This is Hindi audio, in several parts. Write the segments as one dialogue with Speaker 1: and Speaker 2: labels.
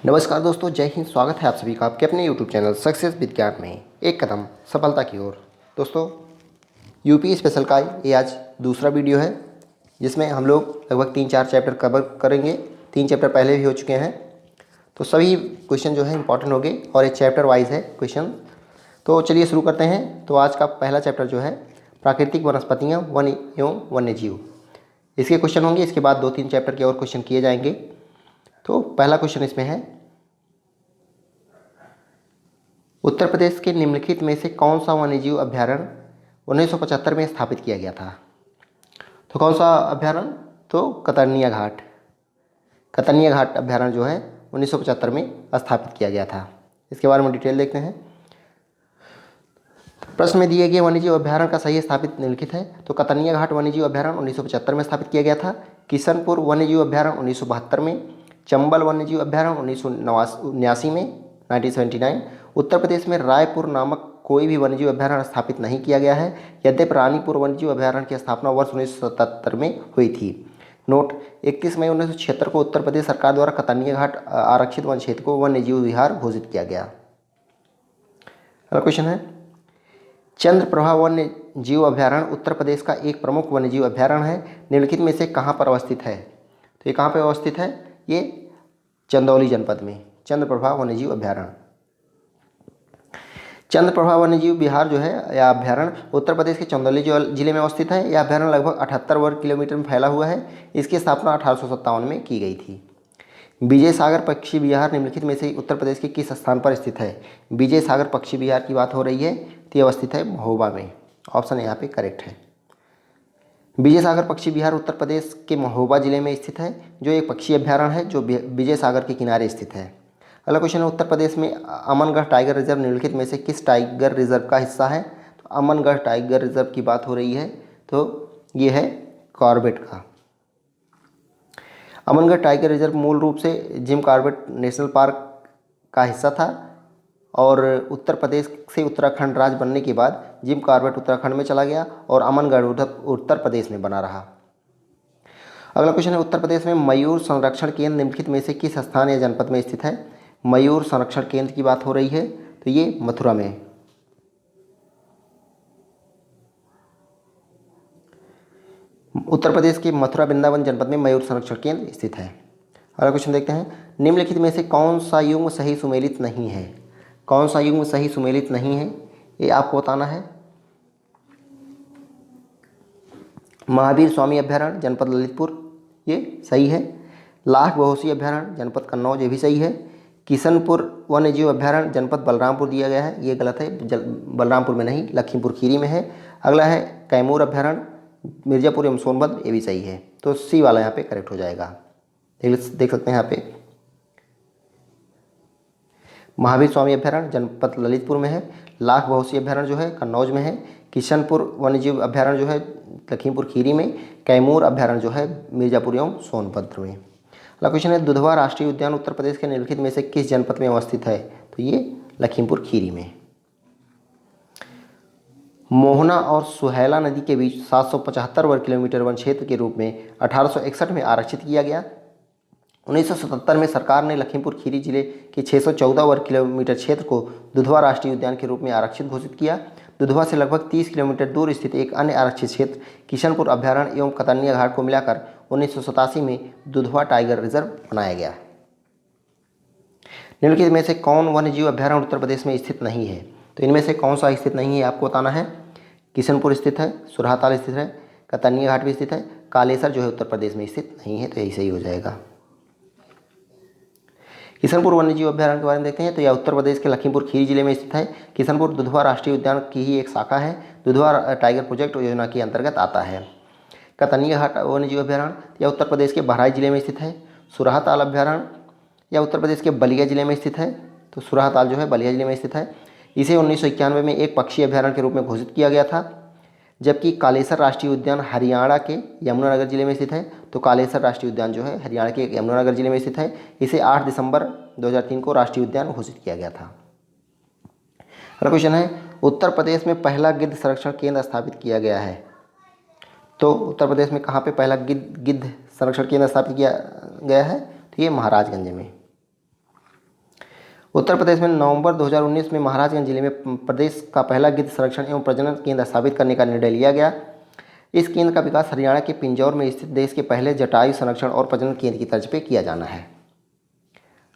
Speaker 1: नमस्कार दोस्तों, जय हिंद। स्वागत है आप सभी का आपके अपने यूट्यूब चैनल सक्सेस विज्ञान में एक कदम सफलता की ओर। दोस्तों, यूपी स्पेशल का ये आज दूसरा वीडियो है जिसमें हम लोग लगभग 3-4 चैप्टर कवर करेंगे। 3 चैप्टर पहले भी हो चुके हैं, तो सभी क्वेश्चन जो है इंपॉर्टेंट होंगे और एक चैप्टर वाइज है क्वेश्चन। तो चलिए शुरू करते हैं। तो आज का पहला चैप्टर जो है प्राकृतिक वनस्पतियाँ, वन एवं वन्य जीव, इसके क्वेश्चन होंगे। इसके बाद 2-3 चैप्टर के और क्वेश्चन किए जाएंगे। तो पहला क्वेश्चन इसमें है, उत्तर प्रदेश के निम्नलिखित में से कौन सा वन्यजीव अभ्यारण्य 1975 में स्थापित किया गया था? तो कौन सा अभ्यारण्य? तो कतर्निया घाट। कतर्निया घाट अभ्यारण्य जो है 1975 में स्थापित किया गया था। इसके बारे में डिटेल देखते हैं। प्रश्न में दिए गए वन्यजीव अभ्यारण्य का सही स्थापित निम्नलिखित है। तो कतर्निया घाट वन्यजीव अभ्यारण्य 1975 में स्थापित किया गया था। किशनपुर वन्यजीव अभ्यारण्य 1972 में। चंबल वन्यजीव अभ्यारण्य 1979 में 1979। उत्तर प्रदेश में रायपुर नामक कोई भी वन्यजीव अभ्यारण्य स्थापित नहीं किया गया है, यद्यपि रानीपुर वन्यजीव अभ्यारण्य की स्थापना वर्ष 1977 में हुई थी। नोट: 31 मई 1976 को उत्तर प्रदेश सरकार द्वारा कतर्निया घाट आरक्षित वन क्षेत्र को वन्यजीव विहार घोषित किया गया। अगला क्वेश्चन है, चंद्रप्रभा वन्य जीव अभ्यारण्य उत्तर प्रदेश का एक प्रमुख वन्य जीव अभ्यारण्य है। निम्नलिखित में से कहाँ पर अवस्थित है? तो ये कहाँ पर अवस्थित है? ये चंदौली जनपद में चंद्रप्रभा वन्य जीव अभ्यारण्य। चंद्रप्रभा वन्य जीव विहार जो है यह अभ्यारण्य उत्तर प्रदेश के चंदौली जिले में अवस्थित है। यह अभ्यारण्य लगभग 78 वर्ग किलोमीटर में फैला हुआ है। इसकी स्थापना 1857 में की गई थी। विजय सागर पक्षी विहार निम्नलिखित में से उत्तर प्रदेश के किस स्थान पर स्थित है? विजय सागर पक्षी विहार की बात हो रही है, तो यह अवस्थित है महोबा में। ऑप्शन यहाँ पे करेक्ट है। विजय सागर पक्षी विहार उत्तर प्रदेश के महोबा जिले में स्थित है, जो एक पक्षी अभ्यारण्य है जो विजय सागर के किनारे स्थित है। अगला क्वेश्चन है, उत्तर प्रदेश में अमनगढ़ टाइगर रिजर्व निम्नलिखित में से किस टाइगर रिजर्व का हिस्सा है? तो अमनगढ़ टाइगर रिजर्व की बात हो रही है, तो ये है कॉर्बेट का। अमनगढ़ टाइगर रिजर्व मूल रूप से जिम कॉर्बेट नेशनल पार्क का हिस्सा था और उत्तर प्रदेश से उत्तराखंड राज्य बनने के बाद जिम कॉर्बेट उत्तराखंड में चला गया और अमनगढ़ उत्तर प्रदेश में बना रहा। अगला क्वेश्चन है, उत्तर प्रदेश में मयूर संरक्षण केंद्र निम्नलिखित में से किस स्थान या जनपद में स्थित है? मयूर संरक्षण केंद्र की बात हो रही है, तो ये मथुरा में। उत्तर प्रदेश के मथुरा वृंदावन जनपद में मयूर संरक्षण केंद्र स्थित है। अगला क्वेश्चन देखते हैं, निम्नलिखित में से कौन सा युग्म सही सुमेलित नहीं है? कौन सा युग्म सही सुमेलित नहीं है, ये आपको बताना है। महावीर स्वामी अभ्यारण्य जनपद ललितपुर, ये सही है। लाख बहोसी अभ्यारण्य जनपद कन्नौज, ये भी सही है। किशनपुर वन्यजीव अभ्यारण्य जनपद बलरामपुर दिया गया है, ये गलत है। बलरामपुर में नहीं, लखीमपुर खीरी में है। अगला है कैमूर अभ्यारण्य मिर्जापुर एवं सोनभद्र, ये भी सही है। तो सी वाला यहाँ पे करेक्ट हो जाएगा। देख सकते हैं यहाँ पे महावीर स्वामी अभ्यारण्य जनपद ललितपुर में है। लाख बहोसी अभ्यारण्य जो है कन्नौज में है। किशनपुर वन्यजीव अभ्यारण्य जो है लखीमपुर खीरी में। कैमूर अभ्यारण्य जो है मिर्जापुर एवं सोनभद्र में। अगला क्वेश्चन है, दुधवा राष्ट्रीय उद्यान उत्तर प्रदेश के निम्नलिखित में से किस जनपद में अवस्थित है? तो ये लखीमपुर खीरी में। मोहना और सुहेला नदी के बीच 775 वर्ग किलोमीटर वन क्षेत्र के रूप में 1861 में आरक्षित किया गया। 1977 में सरकार ने लखीमपुर खीरी जिले के 614 वर्ग किलोमीटर क्षेत्र को दुधवा राष्ट्रीय उद्यान के रूप में आरक्षित घोषित किया। दुधवा से लगभग 30 किलोमीटर दूर स्थित एक अन्य आरक्षित क्षेत्र किशनपुर अभ्यारण्य एवं कतर्निया घाट को मिलाकर 1987 में दुधवा टाइगर रिजर्व बनाया गया। निम्नलिखित में से कौन वन्यजीव अभ्यारण्य उत्तर प्रदेश में स्थित नहीं है? तो इनमें से कौन सा स्थित नहीं है आपको बताना है। किशनपुर स्थित है, सुरहाताल स्थित है, कतर्निया घाट भी स्थित है, कालेसर जो है उत्तर प्रदेश में स्थित नहीं है, तो यही सही हो जाएगा। किशनपुर वन्यजीव अभ्यारण्य के बारे में देखते हैं, तो यह उत्तर प्रदेश के लखीमपुर खीरी जिले में स्थित है। किशनपुर दुधवा राष्ट्रीय उद्यान की ही एक शाखा है। दुधवा टाइगर प्रोजेक्ट योजना के अंतर्गत आता है। कतर्निया घाट वन्यजीव अभ्यारण्य यह उत्तर प्रदेश के बहराइच जिले में स्थित है। सुरहाताल अभ्यारण्य यह उत्तर प्रदेश के बलिया जिले में स्थित है, तो सुरहाताल जो है बलिया जिले में स्थित है। इसे 1991 में एक पक्षी अभ्यारण्य के रूप में घोषित किया गया था। जबकि कालेसर राष्ट्रीय उद्यान हरियाणा के यमुनानगर जिले में स्थित है, तो कालेसर राष्ट्रीय उद्यान जो है हरियाणा के यमुनानगर जिले में स्थित है। इसे 8 दिसंबर 2003 को राष्ट्रीय उद्यान घोषित किया गया था। अगला क्वेश्चन है, उत्तर प्रदेश में पहला गिद्ध संरक्षण केंद्र स्थापित किया गया है। तो उत्तर प्रदेश में कहाँ पे पहला गिद्ध संरक्षण केंद्र स्थापित किया गया है? तो ये महाराजगंज में। उत्तर प्रदेश में नवंबर 2019 में महाराजगंज जिले में प्रदेश का पहला गिद्ध संरक्षण एवं प्रजनन केंद्र स्थापित करने का निर्णय लिया गया। इस केंद्र का विकास हरियाणा के पिंजौर में स्थित देश के पहले जटायु संरक्षण और प्रजनन केंद्र की तर्ज पर किया जाना है।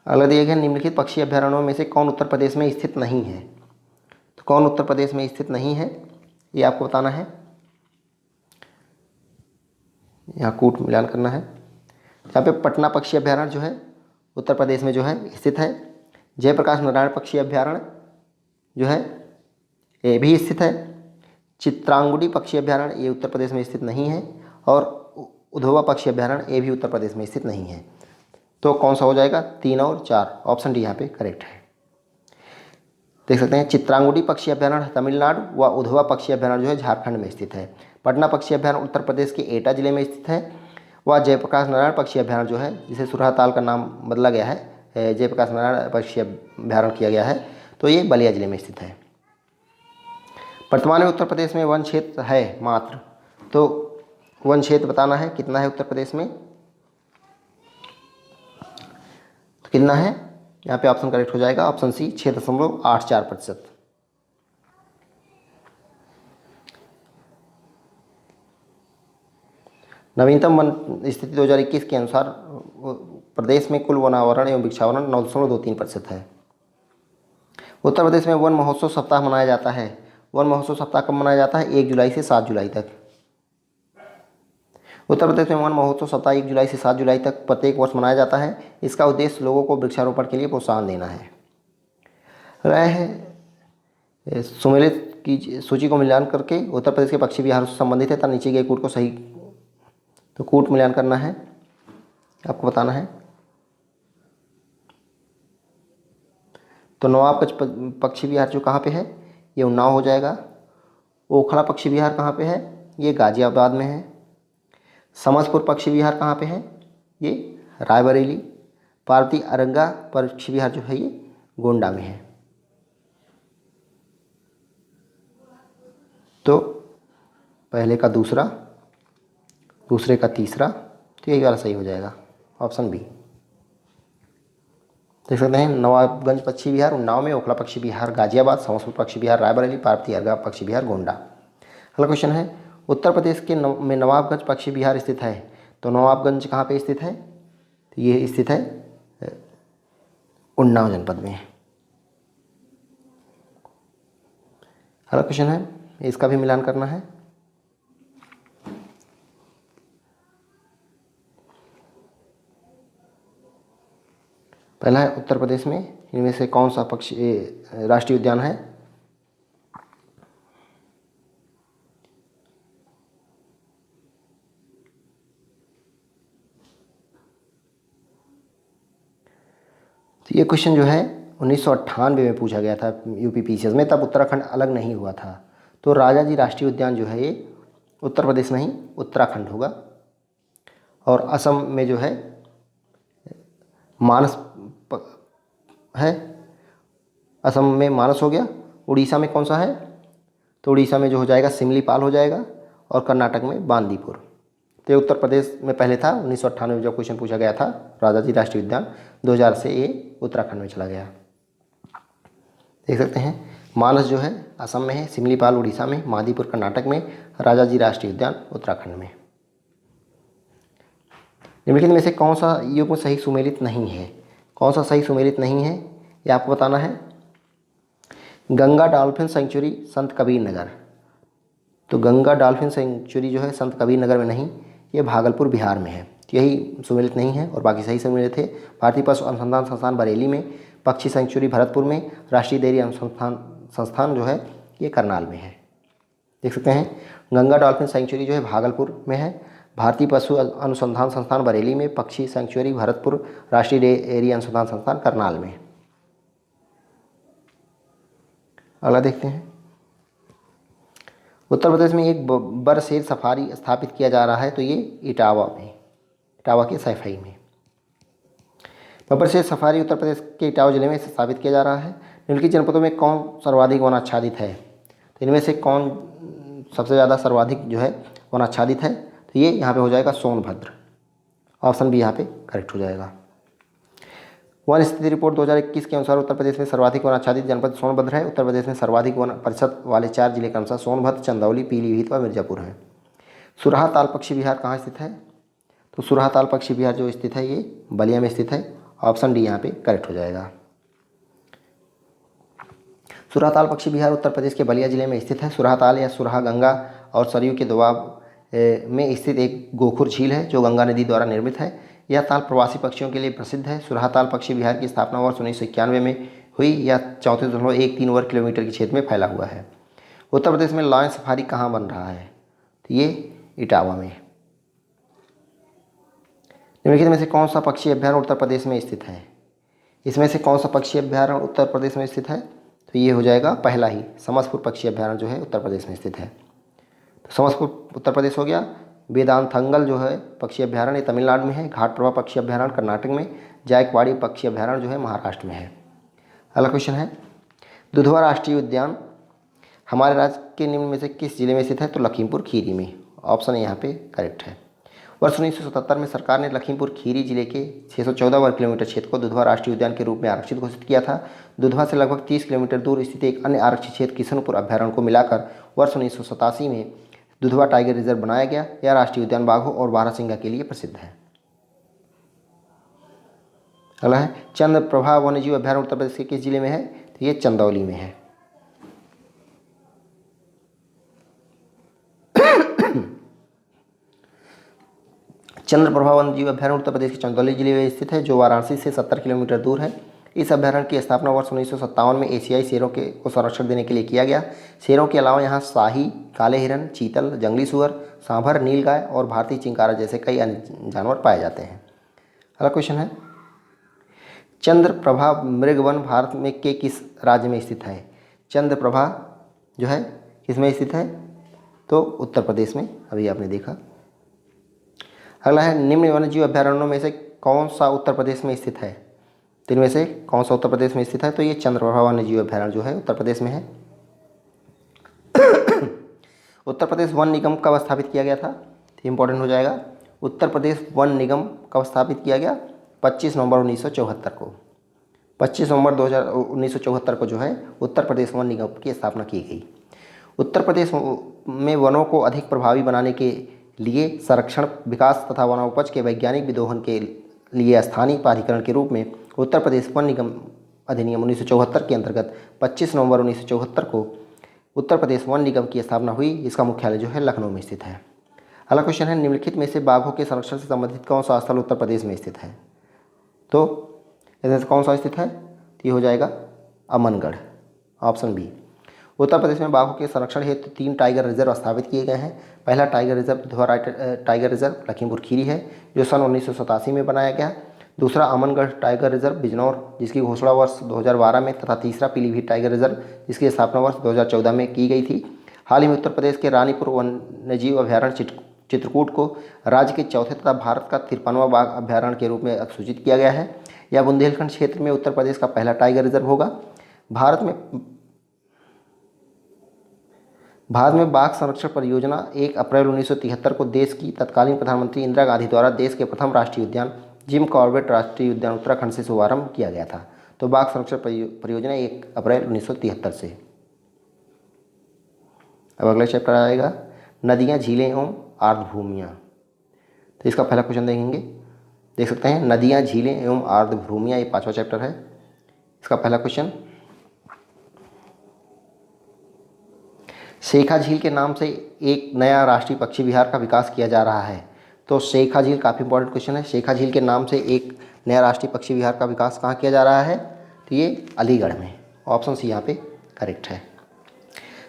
Speaker 1: अगला दिया गया, निम्नलिखित पक्षी अभ्यारण्यों में से कौन उत्तर प्रदेश में स्थित नहीं है। तो कौन उत्तर प्रदेश में स्थित नहीं है ये आपको बताना है। यहाँ कूट मिलान करना है। यहाँ पे पटना पक्षी अभ्यारण्य जो है उत्तर प्रदेश में जो है स्थित है। जयप्रकाश नारायण पक्षी अभ्यारण्य जो है ये भी स्थित है। चित्रांगुडी पक्षी अभ्यारण्य ये उत्तर प्रदेश में स्थित नहीं है। और उधवा पक्षी अभ्यारण्य ये भी उत्तर प्रदेश में स्थित नहीं है। तो कौन सा हो जाएगा, 3 और 4, ऑप्शन डी यहाँ पे करेक्ट है। देख सकते हैं चित्रांगुडी पक्षी अभ्यारण्य तमिलनाडु व उधवा पक्षी अभ्यारण्य जो है झारखंड में स्थित है। पटना पक्षी अभ्यारण्य उत्तर प्रदेश के एटा जिले में स्थित है। व जयप्रकाश नारायण पक्षी अभ्यारण्य जो है, जिसे सुरहाताल का नाम बदला गया है, जयप्रकाश नारायण पक्षी अभ्यारण्य किया गया है, तो ये बलिया जिले में स्थित है। वर्तमान में उत्तर प्रदेश में वन क्षेत्र है मात्र, तो वन क्षेत्र बताना है कितना है उत्तर प्रदेश में, तो कितना है यहाँ पे ऑप्शन करेक्ट हो जाएगा, ऑप्शन सी 6.84%। नवीनतम वन स्थिति 2021 के अनुसार प्रदेश में कुल वनावरण एवं वृक्षावरण 9.23% है। उत्तर प्रदेश में वन महोत्सव सप्ताह मनाया जाता है। वन महोत्सव सप्ताह कब मनाया जाता है, 1 जुलाई से 7 जुलाई तक। उत्तर प्रदेश में वन महोत्सव सप्ताह 1 जुलाई से 7 जुलाई तक प्रत्येक वर्ष मनाया जाता है। इसका उद्देश्य लोगों को वृक्षारोपण के लिए प्रोत्साहन देना है। राय है सुमेलित की सूची को मिलान करके उत्तर प्रदेश के पक्षी विहारों से संबंधित है, तब नीचे गए कूट को सही, तो कूट मिलान करना है, आपको बताना है। तो नवाबगंज पक्षी विहार जो कहाँ पे है, ये उन्नाव हो जाएगा। ओखला पक्षी विहार कहाँ पे है, ये गाजियाबाद में है। समसपुर पक्षी विहार कहाँ पे है, ये रायबरेली। पार्वती अरंगा पक्षी विहार जो है ये गोंडा में है। तो पहले का दूसरा, दूसरे का तीसरा, तो यही वाला सही हो जाएगा, ऑप्शन बी। देख सकते हैं नवाबगंज पक्षी विहार उन्नाव में, ओखला पक्षी विहार गाजियाबाद, समसपुर पक्षी विहार रायबरेली, पार्वती अरंगा पक्षी विहार गोंडा। अगला क्वेश्चन है उत्तर प्रदेश के में नवाबगंज पक्षी विहार स्थित है। तो नवाबगंज कहाँ पे स्थित है, तो ये स्थित है उन्नाव जनपद में। अगला क्वेश्चन है, इसका भी मिलान करना है। पहला है उत्तर प्रदेश में इनमें से कौन सा पक्षी राष्ट्रीय उद्यान है। तो ये क्वेश्चन जो है 1998 में पूछा गया था यूपी पीसीएस में, तब उत्तराखंड अलग नहीं हुआ था। तो राजाजी राष्ट्रीय उद्यान जो है ये उत्तर प्रदेश नहीं उत्तराखंड होगा। और असम में जो है मानस है, असम में मानस हो गया। उड़ीसा में कौन सा है, तो उड़ीसा में जो हो जाएगा सिमलीपाल हो जाएगा। और कर्नाटक में बांदीपुर। तो ये उत्तर प्रदेश में पहले था 1998 में जब क्वेश्चन पूछा गया था राजाजी राष्ट्रीय उद्यान, 2000 से ये उत्तराखंड में चला गया। देख सकते हैं मानस जो है असम में है, सिमलीपाल उड़ीसा में, बांदीपुर कर्नाटक में, राजाजी राष्ट्रीय उद्यान उत्तराखंड में। निम्नलिखित में से कौन सा युग्म सही सुमेलित नहीं है। कौन सा सही सुमेलित नहीं है ये आपको बताना है। गंगा डॉल्फिन सेंचुरी संत कबीर नगर, तो गंगा डॉल्फिन सेंचुरी जो है संत कबीर नगर में नहीं, ये भागलपुर बिहार में है। तो यही सुमेलित नहीं है और बाकी सही सुमेलित थे। भारतीय पशु अनुसंधान संस्थान बरेली में, पक्षी सेंचुरी भरतपुर में, राष्ट्रीय डेयरी अनुसंधान संस्थान जो है ये करनाल में है। देख सकते हैं गंगा डॉल्फिन सेंचुरी जो है भागलपुर में है, भारतीय पशु अनुसंधान संस्थान बरेली में, पक्षी सेंचुरी भरतपुर, राष्ट्रीय डेयरी अनुसंधान संस्थान करनाल में। अगला देखते हैं उत्तर प्रदेश में एक बरसेर सफारी स्थापित किया जा रहा है। तो ये इटावा में, इटावा के सैफई में बरसेर सफारी उत्तर प्रदेश के इटावा जिले में स्थापित किया जा रहा है। निम्नलिखित जनपदों में कौन सर्वाधिक वन आच्छादित है। तो इनमें से कौन सबसे ज़्यादा सर्वाधिक जो है वन आच्छादित है, तो ये यहाँ पे हो जाएगा सोनभद्र, ऑप्शन बी यहाँ पे करेक्ट हो जाएगा। वन स्थिति रिपोर्ट 2021 के अनुसार उत्तर प्रदेश में सर्वाधिक वन आच्छादित जनपद सोनभद्र है। उत्तर प्रदेश में सर्वाधिक वन प्रतिशत वाले 4 जिले के अनुसार सोनभद्र, चंदौली, पीलीभीत व मिर्जापुर हैं। सुरहा ताल पक्षी विहार कहाँ स्थित है? तो सुरहा ताल पक्षी विहार जो स्थित है ये बलिया में स्थित है। ऑप्शन डी यहाँ पे करेक्ट हो जाएगा। सुरहा ताल पक्षी विहार उत्तर प्रदेश के बलिया जिले में स्थित है। सुरहा ताल या सुरहा गंगा और सरयू के दोआब में स्थित एक गोखुर झील है जो गंगा नदी द्वारा निर्मित है। यह ताल प्रवासी पक्षियों के लिए प्रसिद्ध है। सुरहा ताल पक्षी विहार की स्थापना वर्ष 1991 में हुई। यह 34.13 वर्ग किलोमीटर के क्षेत्र में फैला हुआ है। उत्तर प्रदेश में लॉयन सफारी कहाँ बन रहा है? तो ये इटावा में। निम्नलिखित में से कौन सा पक्षी अभ्यारण्य उत्तर प्रदेश में स्थित है? इसमें से कौन सा पक्षी अभ्यारण्य उत्तर प्रदेश में स्थित है? तो ये हो जाएगा पहला ही, समसपुर पक्षी अभ्यारण्य जो है उत्तर प्रदेश में स्थित है। तो समसपुर उत्तर प्रदेश हो गया। वेदांतंगल जो है पक्षी अभ्यारण्य तमिलनाडु में है। घाटप्रभा पक्षी अभ्यारण्य कर्नाटक में। जायकवाड़ी पक्षी अभ्यारण्य जो है महाराष्ट्र में है। अगला क्वेश्चन है, दुधवा राष्ट्रीय उद्यान हमारे राज्य के निम्न में से किस जिले में स्थित है? तो लखीमपुर खीरी में। ऑप्शन यहाँ पे करेक्ट है। वर्ष 1977 में सरकार ने लखीमपुर खीरी जिले के 614 वर्ग किलोमीटर क्षेत्र को दुधवा राष्ट्रीय उद्यान के रूप में आरक्षित घोषित किया था। दुधवा से लगभग 30 किलोमीटर दूर स्थित एक अन्य आरक्षित क्षेत्र किशनपुर अभ्यारण्य को मिलाकर वर्ष 1987 में दुधवा टाइगर रिजर्व बनाया गया। यह राष्ट्रीय उद्यान बाघों और बारहसिंगा के लिए प्रसिद्ध है। अगला है, चंद्रप्रभा वन्यजीव अभ्यारण्य उत्तर प्रदेश के किस जिले में है? तो ये चंदौली में है। चंद्रप्रभा वन्यजीव अभ्यारण्य उत्तर प्रदेश के चंदौली जिले में स्थित है जो वाराणसी से 70 किलोमीटर दूर है। इस अभ्यारण्य की स्थापना वर्ष 1957 में एशियाई शेरों को संरक्षण देने के लिए किया गया। शेरों के अलावा यहाँ शाही, काले हिरन, चीतल, जंगली सुअर, सांभर, नीलगाय और भारतीय चिंकारा जैसे कई अन्य जानवर पाए जाते हैं। अगला क्वेश्चन है, चंद्रप्रभा मृगवन भारत में के किस राज्य में स्थित है? चंद्रप्रभा जो है किसमें स्थित है? तो उत्तर प्रदेश में, अभी आपने देखा। अगला है, निम्न वन्यजीव अभ्यारण्यों में से कौन सा उत्तर प्रदेश में स्थित है? तो इनमें से कौन सा उत्तर प्रदेश में स्थित है? तो ये चंद्रप्रभा वन्यजीव अभ्यारण्य जो है उत्तर प्रदेश में है। उत्तर प्रदेश वन निगम कब स्थापित किया गया था? तो इंपॉर्टेंट हो जाएगा। उत्तर प्रदेश वन निगम कब स्थापित किया गया? 25 नवंबर 1974 को। 25 नवंबर 1974 को जो है उत्तर प्रदेश वन निगम की स्थापना की गई। उत्तर प्रदेश में वनों को अधिक प्रभावी बनाने के लिए संरक्षण, विकास तथा वनोपज के वैज्ञानिक विदोहन के लिए स्थानीय प्राधिकरण के रूप में उत्तर प्रदेश वन निगम अधिनियम 1974 के अंतर्गत 25 नवंबर 1974 को उत्तर प्रदेश वन निगम की स्थापना हुई। इसका मुख्यालय जो है लखनऊ में स्थित है। अगला क्वेश्चन है, निम्नलिखित में से बाघों के संरक्षण से संबंधित कौन सा स्थल उत्तर प्रदेश में स्थित है? तो इसमें से कौन सा स्थित है? तो ये हो जाएगा अमनगढ़। Option B. उत्तर प्रदेश में बाघों के संरक्षण हेतु 3 टाइगर रिजर्व स्थापित किए गए हैं। पहला tiger reserve Dudhwa tiger reserve Lakhimpur Kheri है जो सन 1987 में बनाया गया। दूसरा अमनगढ़ टाइगर रिजर्व बिजनौर जिसकी घोषणा वर्ष 2012 में, तथा तीसरा पीलीभीत टाइगर रिजर्व जिसकी स्थापना वर्ष 2014 में की गई थी। हाल ही में उत्तर प्रदेश के रानीपुर वन्यजीव अभ्यारण्य चित्रकूट को राज्य के चौथे तथा भारत का 53वां बाघ अभ्यारण्य के रूप में अधिसूचित किया गया है। यह बुंदेलखंड क्षेत्र में उत्तर प्रदेश का पहला टाइगर रिजर्व होगा। भारत में बाघ संरक्षण परियोजना 1 अप्रैल 1973 को देश की तत्कालीन प्रधानमंत्री इंदिरा गांधी द्वारा देश के प्रथम राष्ट्रीय उद्यान जिम कॉर्बेट राष्ट्रीय उद्यान उत्तराखंड से शुभारंभ किया गया था। तो बाघ संरक्षण परियोजना 1 अप्रैल 1973 से। अब अगला चैप्टर आएगा नदियाँ, झीलें एवं आर्द्रभूमियाँ। तो इसका पहला क्वेश्चन देखेंगे, देख सकते हैं नदियाँ, झीलें एवं आर्द्रभूमियाँ, ये 5वां चैप्टर है। इसका पहला क्वेश्चन, शेखा झील के नाम से एक नया राष्ट्रीय पक्षी विहार का विकास किया जा रहा है। तो शेखा झील काफ़ी इंपॉर्टेंट क्वेश्चन है। शेखा झील के नाम से एक नया राष्ट्रीय पक्षी विहार का विकास कहाँ किया जा रहा है? तो ये अलीगढ़ में। ऑप्शन सी यहाँ पे करेक्ट है।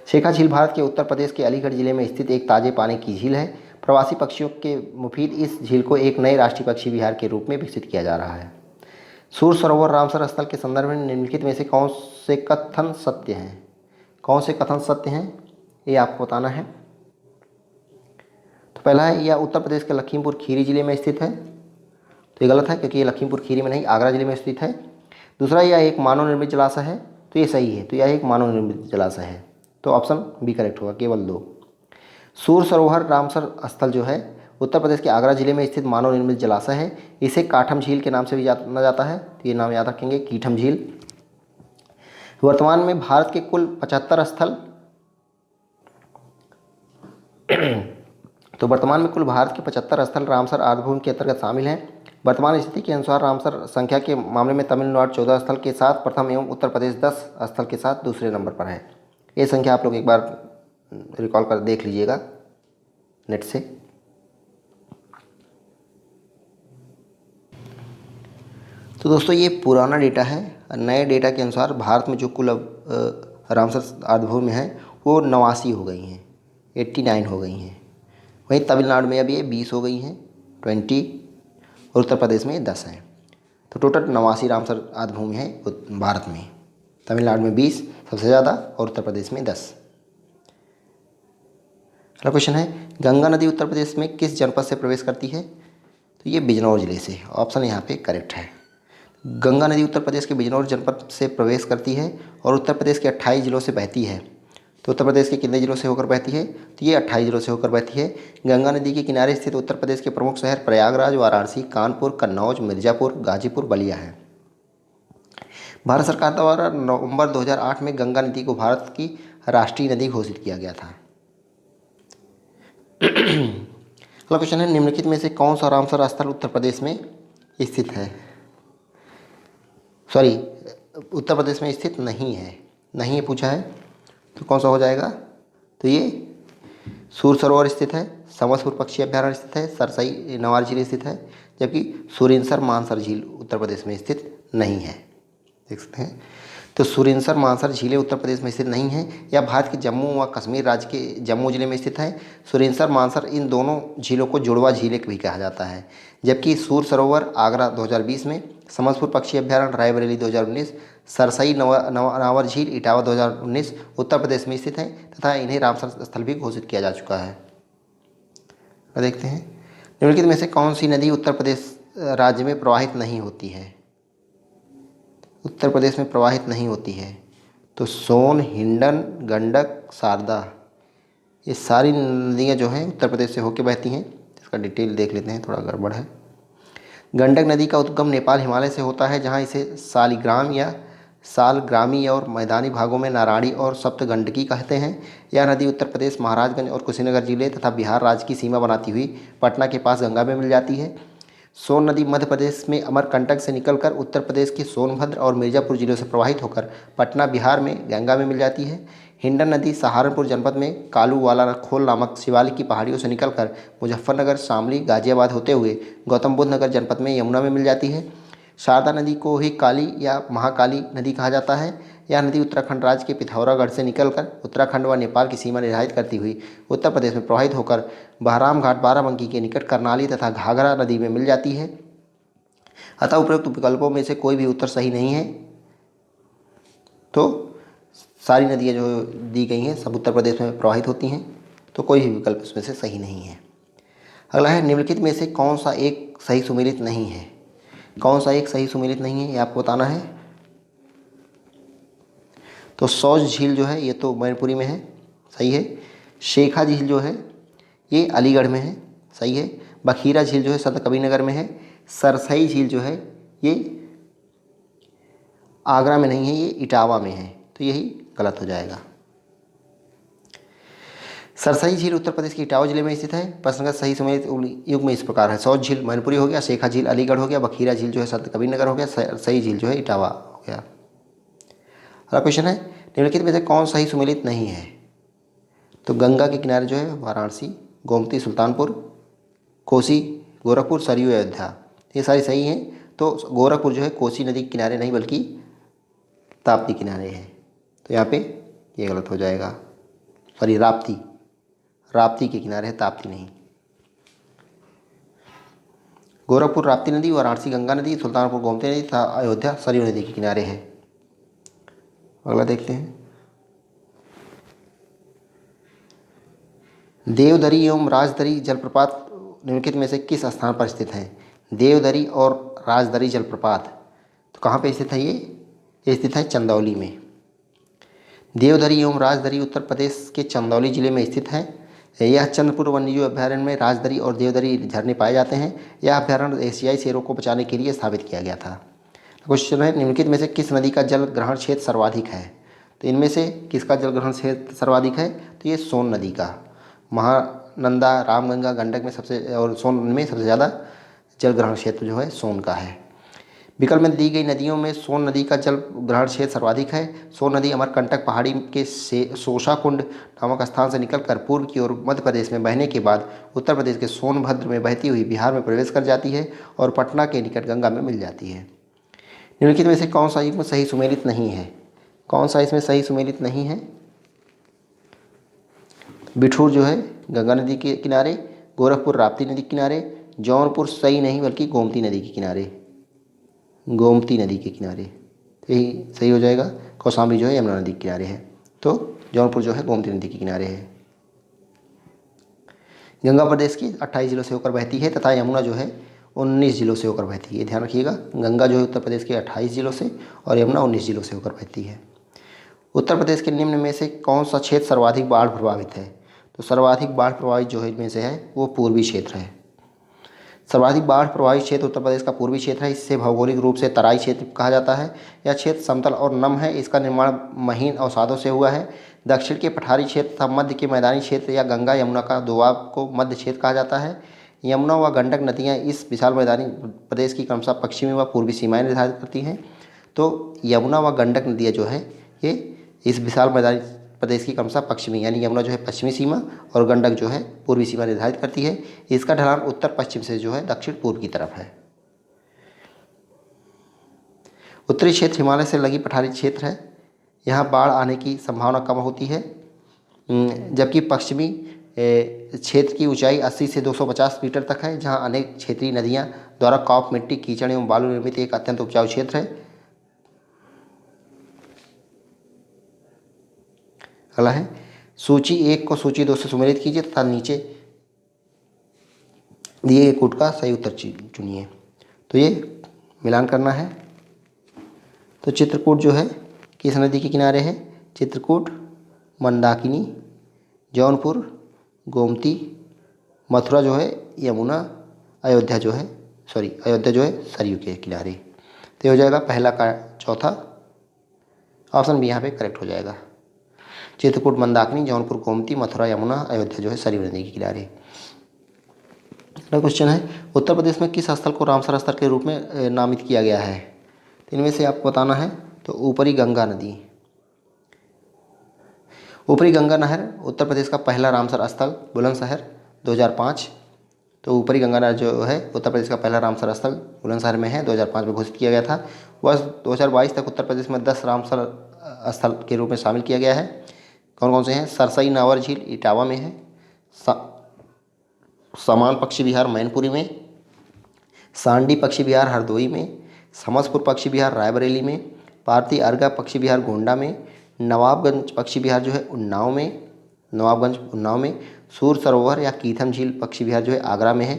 Speaker 1: शेखा झील भारत के उत्तर प्रदेश के अलीगढ़ जिले में स्थित एक ताजे पानी की झील है। प्रवासी पक्षियों के मुफीद इस झील को एक नए राष्ट्रीय पक्षी विहार के रूप में विकसित किया जा रहा है। सूर सरोवर रामसर स्थल के संदर्भ में निम्नलिखित में से कौन से कथन सत्य हैं? कौन से कथन सत्य हैं ये आपको बताना है। तो पहला है, यह उत्तर प्रदेश के लखीमपुर खीरी जिले में स्थित है। तो ये गलत है क्योंकि ये लखीमपुर खीरी में नहीं, आगरा जिले में स्थित है। दूसरा, यह एक मानव निर्मित जलाशय है। तो ये सही है, तो यह एक मानव निर्मित जलाशय है। तो ऑप्शन बी करेक्ट होगा, केवल 2। सूर सरोवर रामसर स्थल जो है उत्तर प्रदेश के आगरा जिले में स्थित मानव निर्मित जलाशय है। इसे काठम झील के नाम से भी जाना जाता है, तो ये नाम याद रखेंगे, कीठम झील। वर्तमान में भारत के कुल 75 स्थल तो वर्तमान में कुल भारत के 75 स्थल रामसर आर्द्रभूमि के अंतर्गत शामिल हैं। वर्तमान स्थिति के अनुसार रामसर संख्या के मामले में तमिलनाडु 14 स्थल के साथ प्रथम एवं उत्तर प्रदेश 10 स्थल के साथ दूसरे नंबर पर है। ये संख्या आप लोग एक बार रिकॉल कर देख लीजिएगा नेट से। तो दोस्तों ये पुराना डेटा है। नए डेटा के अनुसार भारत में जो कुल रामसर आर्द्रभूमि है वो 89 हो गई हैं, 89 हो गई हैं। वहीं तमिलनाडु में अब ये 20 हो गई हैं, 20, और उत्तर प्रदेश में 10 हैं। तो टोटल 89 रामसर आर्द्रभूमि है भारत में। तमिलनाडु में 20 सबसे ज़्यादा और उत्तर प्रदेश में 10। अगला क्वेश्चन है, गंगा नदी उत्तर प्रदेश में किस जनपद से प्रवेश करती है? तो ये बिजनौर जिले से, ऑप्शन यहाँ पे करेक्ट है। गंगा नदी उत्तर प्रदेश के बिजनौर जनपद से प्रवेश करती है और उत्तर प्रदेश के 28 जिलों से बहती है। तो उत्तर प्रदेश के कितने जिलों से होकर बहती है? तो ये 28 जिलों से होकर बहती है। गंगा नदी के किनारे स्थित उत्तर प्रदेश के प्रमुख शहर प्रयागराज, वाराणसी, कानपुर, कन्नौज, मिर्ज़ापुर, गाजीपुर, बलिया है। भारत सरकार द्वारा नवंबर 2008 में गंगा नदी को भारत की राष्ट्रीय नदी घोषित किया गया था। अगला क्वेश्चन है, निम्नलिखित में से कौन सा रामसर स्थल उत्तर प्रदेश में स्थित है? सॉरी, उत्तर प्रदेश में स्थित नहीं है, नहीं पूछा है, तो कौन सा हो जाएगा? तो ये सूर सरोवर स्थित है, समसपुर पक्षी अभ्यारण्य स्थित है, सरसई नवार झील स्थित है, जबकि सुरेंसर मानसर झील उत्तर प्रदेश में स्थित नहीं है। देख सकते हैं, तो सुरेंसर मानसर झीलें उत्तर प्रदेश में स्थित नहीं हैं। यह भारत के जम्मू व कश्मीर राज्य के जम्मू जिले में स्थित है। सुरेंसर मानसर इन दोनों झीलों को जुड़वा झीलें भी कहा जाता है, जबकि सूर सरोवर आगरा 2020 में, समसपुर पक्षी अभ्यारण्य रायबरेली 2019, सरसई नावर झील इटावा 2019 उत्तर प्रदेश में स्थित है तथा इन्हें रामसर स्थल भी घोषित किया जा चुका है। देखते हैं, निम्नलिखित में से कौन सी नदी उत्तर प्रदेश राज्य में प्रवाहित नहीं होती है? उत्तर प्रदेश में प्रवाहित नहीं होती है तो सोन, हिंडन, गंडक, शारदा, ये सारी नदियाँ जो हैं उत्तर प्रदेश से होकर बहती हैं। इसका डिटेल देख लेते हैं, थोड़ा गड़बड़ है। गंडक नदी का उद्गम नेपाल हिमालय से होता है, जहाँ इसे सालिग्राम या सालग्रामी और मैदानी भागों में नारायणी और सप्तगंडकी कहते हैं। यह नदी उत्तर प्रदेश, महाराजगंज और कुशीनगर जिले तथा बिहार राज्य की सीमा बनाती हुई पटना के पास गंगा में मिल जाती है। सोन नदी मध्य प्रदेश में अमरकंटक से निकलकर उत्तर प्रदेश के सोनभद्र और मिर्ज़ापुर जिलों से प्रवाहित होकर पटना बिहार में गंगा में मिल जाती है। हिंडन नदी सहारनपुर जनपद में कालूवाला खोल नामक शिवालिक की पहाड़ियों से निकलकर मुजफ्फरनगर, शामली, गाजियाबाद होते हुए गौतम बुद्ध नगर जनपद में यमुना में मिल जाती है। शारदा नदी को ही काली या महाकाली नदी कहा जाता है। यह नदी उत्तराखंड राज्य के पिथौरागढ़ से निकलकर उत्तराखंड व नेपाल की सीमा निर्धारित करती हुई उत्तर प्रदेश में प्रवाहित होकर बहराम घाट, बाराबंकी के निकट करनाली तथा घाघरा नदी में मिल जाती है। अतः उपरोक्त विकल्पों में से कोई भी उत्तर सही नहीं है। तो सारी नदियाँ जो दी गई हैं सब उत्तर प्रदेश में प्रवाहित होती हैं, तो कोई भी विकल्प इसमें से सही नहीं है। अगला है, निम्नलिखित में से कौन सा एक सही सुमेलित नहीं है? कौन सा एक सही सुमेलित नहीं है ये आपको बताना है। तो सौज झील जो है ये तो मैनपुरी में है, सही है। शेखा झील जो है ये अलीगढ़ में है, सही है। बखीरा झील जो है संत कबीरनगर में है। सरसई झील जो है ये आगरा में नहीं है, ये इटावा में है, तो यही गलत हो जाएगा। सरसई झील उत्तर प्रदेश के इटावा जिले में स्थित है। प्रश्न का सही सुमेलित युग्म इस प्रकार है, सौज झील मैनपुरी हो गया, शेखा झील अलीगढ़ हो गया, बखीरा झील जो है संत कबीरनगर हो गया, सरसई झील जो है इटावा हो गया। अगला क्वेश्चन है, निम्नलिखित में से कौन सही सुमेलित नहीं है? तो गंगा के किनारे जो है वाराणसी, गोमती, सुल्तानपुर, कोसी, गोरखपुर, सरयू, अयोध्या, ये सारी सही हैं। तो गोरखपुर जो है कोसी नदी के किनारे नहीं बल्कि ताप्ती किनारे है, तो यहाँ पे ये गलत हो जाएगा। सॉरी, राप्ती के किनारे है, ताप्ती नहीं। गोरखपुर राप्ती नदी, वाराणसी गंगा नदी, सुल्तानपुर गोमती नदी तथा अयोध्या सरयू नदी के किनारे है। अगला देखते हैं, देवदरी एवं राजदरी जलप्रपात निम्नलिखित में से किस स्थान पर स्थित हैं? देवदरी और राजदरी जलप्रपात तो कहाँ पे स्थित है? ये स्थित है चंदौली में। देवदरी एवं राजदरी उत्तर प्रदेश के चंदौली जिले में स्थित है। यह चंद्रपुर वन्यजीव अभयारण्य में राजदरी और देवदरी झरने पाए जाते हैं। यह अभयारण्य एशियाई शेरों को बचाने के लिए स्थापित किया गया था। क्वेश्चन है, निम्नलिखित में से किस नदी का जल ग्रहण क्षेत्र सर्वाधिक है? तो इनमें से किसका जल ग्रहण क्षेत्र सर्वाधिक है? तो ये सोन नदी का। महानंदा, रामगंगा, गंडक में सबसे और सोन में सबसे ज़्यादा जल ग्रहण क्षेत्र जो है सोन का है। विकल्प में दी गई नदियों में सोन नदी का जल ग्रहण क्षेत्र सर्वाधिक है। सोन नदी अमरकंटक पहाड़ी के सोशा कुंड नामक स्थान से निकलकर पूर्व की ओर मध्य प्रदेश में बहने के बाद उत्तर प्रदेश के सोनभद्र में बहती हुई बिहार में प्रवेश कर जाती है और पटना के निकट गंगा में मिल जाती है। निम्नलिखित में से कौन सा इसमें सही सुमेलित नहीं है? कौन सा इसमें सही सुमेलित नहीं है? बिठूर जो है गंगा नदी के किनारे, गोरखपुर राप्ती नदी के किनारे, जौनपुर सही नहीं बल्कि गोमती नदी के किनारे, गोमती नदी के किनारे, यही सही हो जाएगा। कौशाम्बी जो है यमुना नदी के किनारे है, तो जौनपुर जो है गोमती नदी के किनारे है। गंगा प्रदेश की 28 जिलों से होकर बहती है तथा यमुना जो है 19 जिलों से होकर बहती है। ध्यान रखिएगा, गंगा जो है उत्तर प्रदेश के 28 जिलों से और यमुना 19 जिलों से होकर बहती है। उत्तर प्रदेश के निम्न में से कौन सा क्षेत्र सर्वाधिक बाढ़ प्रभावित है? तो सर्वाधिक बाढ़ प्रभावित जो है इनमें से है वो पूर्वी क्षेत्र है। सर्वाधिक बाढ़ प्रभावित क्षेत्र उत्तर प्रदेश का पूर्वी क्षेत्र है। इसे भौगोलिक रूप से तराई क्षेत्र कहा जाता है। यह क्षेत्र समतल और नम है। इसका निर्माण महीन अवसादों से हुआ है। दक्षिण के पठारी क्षेत्र तथा मध्य के मैदानी क्षेत्र या गंगा यमुना का दोआब को मध्य क्षेत्र कहा जाता है। यमुना व गंडक नदियाँ इस विशाल मैदानी प्रदेश की क्रमशः पश्चिमी व पूर्वी सीमाएं निर्धारित करती हैं। तो यमुना व गंडक नदियाँ जो है ये इस विशाल मैदानी प्रदेश की क्रमशः पश्चिमी, यानी यमुना जो है पश्चिमी सीमा और गंडक जो है पूर्वी सीमा निर्धारित करती है। इसका ढलान उत्तर पश्चिम से जो है दक्षिण पूर्व की तरफ है। उत्तरी क्षेत्र हिमालय से लगी पठारी क्षेत्र है। यहाँ बाढ़ आने की संभावना कम होती है, जबकि पश्चिमी क्षेत्र की ऊंचाई 80 से 250 मीटर तक है, जहाँ अनेक क्षेत्रीय नदियाँ द्वारा कॉप मिट्टी, कीचड़ एवं बालू निर्मित एक अत्यंत उपजाऊ क्षेत्र है। अगला है सूची 1 को सूची 2 से सुमेलित कीजिए तथा नीचे दिए गए कूट का सही उत्तर चुनिए। तो ये मिलान करना है। तो चित्रकूट जो है किस नदी के किनारे है? चित्रकूट मंदाकिनी, जौनपुर गोमती, मथुरा जो है यमुना, अयोध्या जो है सरयू के किनारे। तो हो जाएगा पहला का चौथा, ऑप्शन बी यहाँ पे करेक्ट हो जाएगा। चित्रकूट मंदाकिनी, जौनपुर गोमती, मथुरा यमुना, अयोध्या जो है सरयू नदी के किनारे। अगला क्वेश्चन है, उत्तर प्रदेश में किस स्थल को रामसर स्थल के रूप में नामित किया गया है? तो इनमें से आपको बताना है। तो ऊपरी गंगा नदी, ऊपरी गंगा नहर उत्तर प्रदेश का पहला रामसर स्थल बुलंदशहर 2005। तो ऊपरी गंगा नहर जो है उत्तर प्रदेश का पहला रामसर स्थल बुलंदशहर में है, 2005 में घोषित किया गया था। वर्ष 2022 तक उत्तर प्रदेश में 10 रामसर स्थल के रूप में शामिल किया गया है। कौन कौन से हैं? सरसई नावर झील इटावा में है, समान पक्षी विहार मैनपुरी में, सांडी पक्षी विहार हरदोई में, समसपुर पक्षी विहार रायबरेली में, पारती अर्गा पक्षी विहार गोंडा में, नवाबगंज पक्षी विहार जो है उन्नाव में, नवाबगंज उन्नाव में, सूर सरोवर या कीथम झील पक्षी विहार जो है आगरा में है,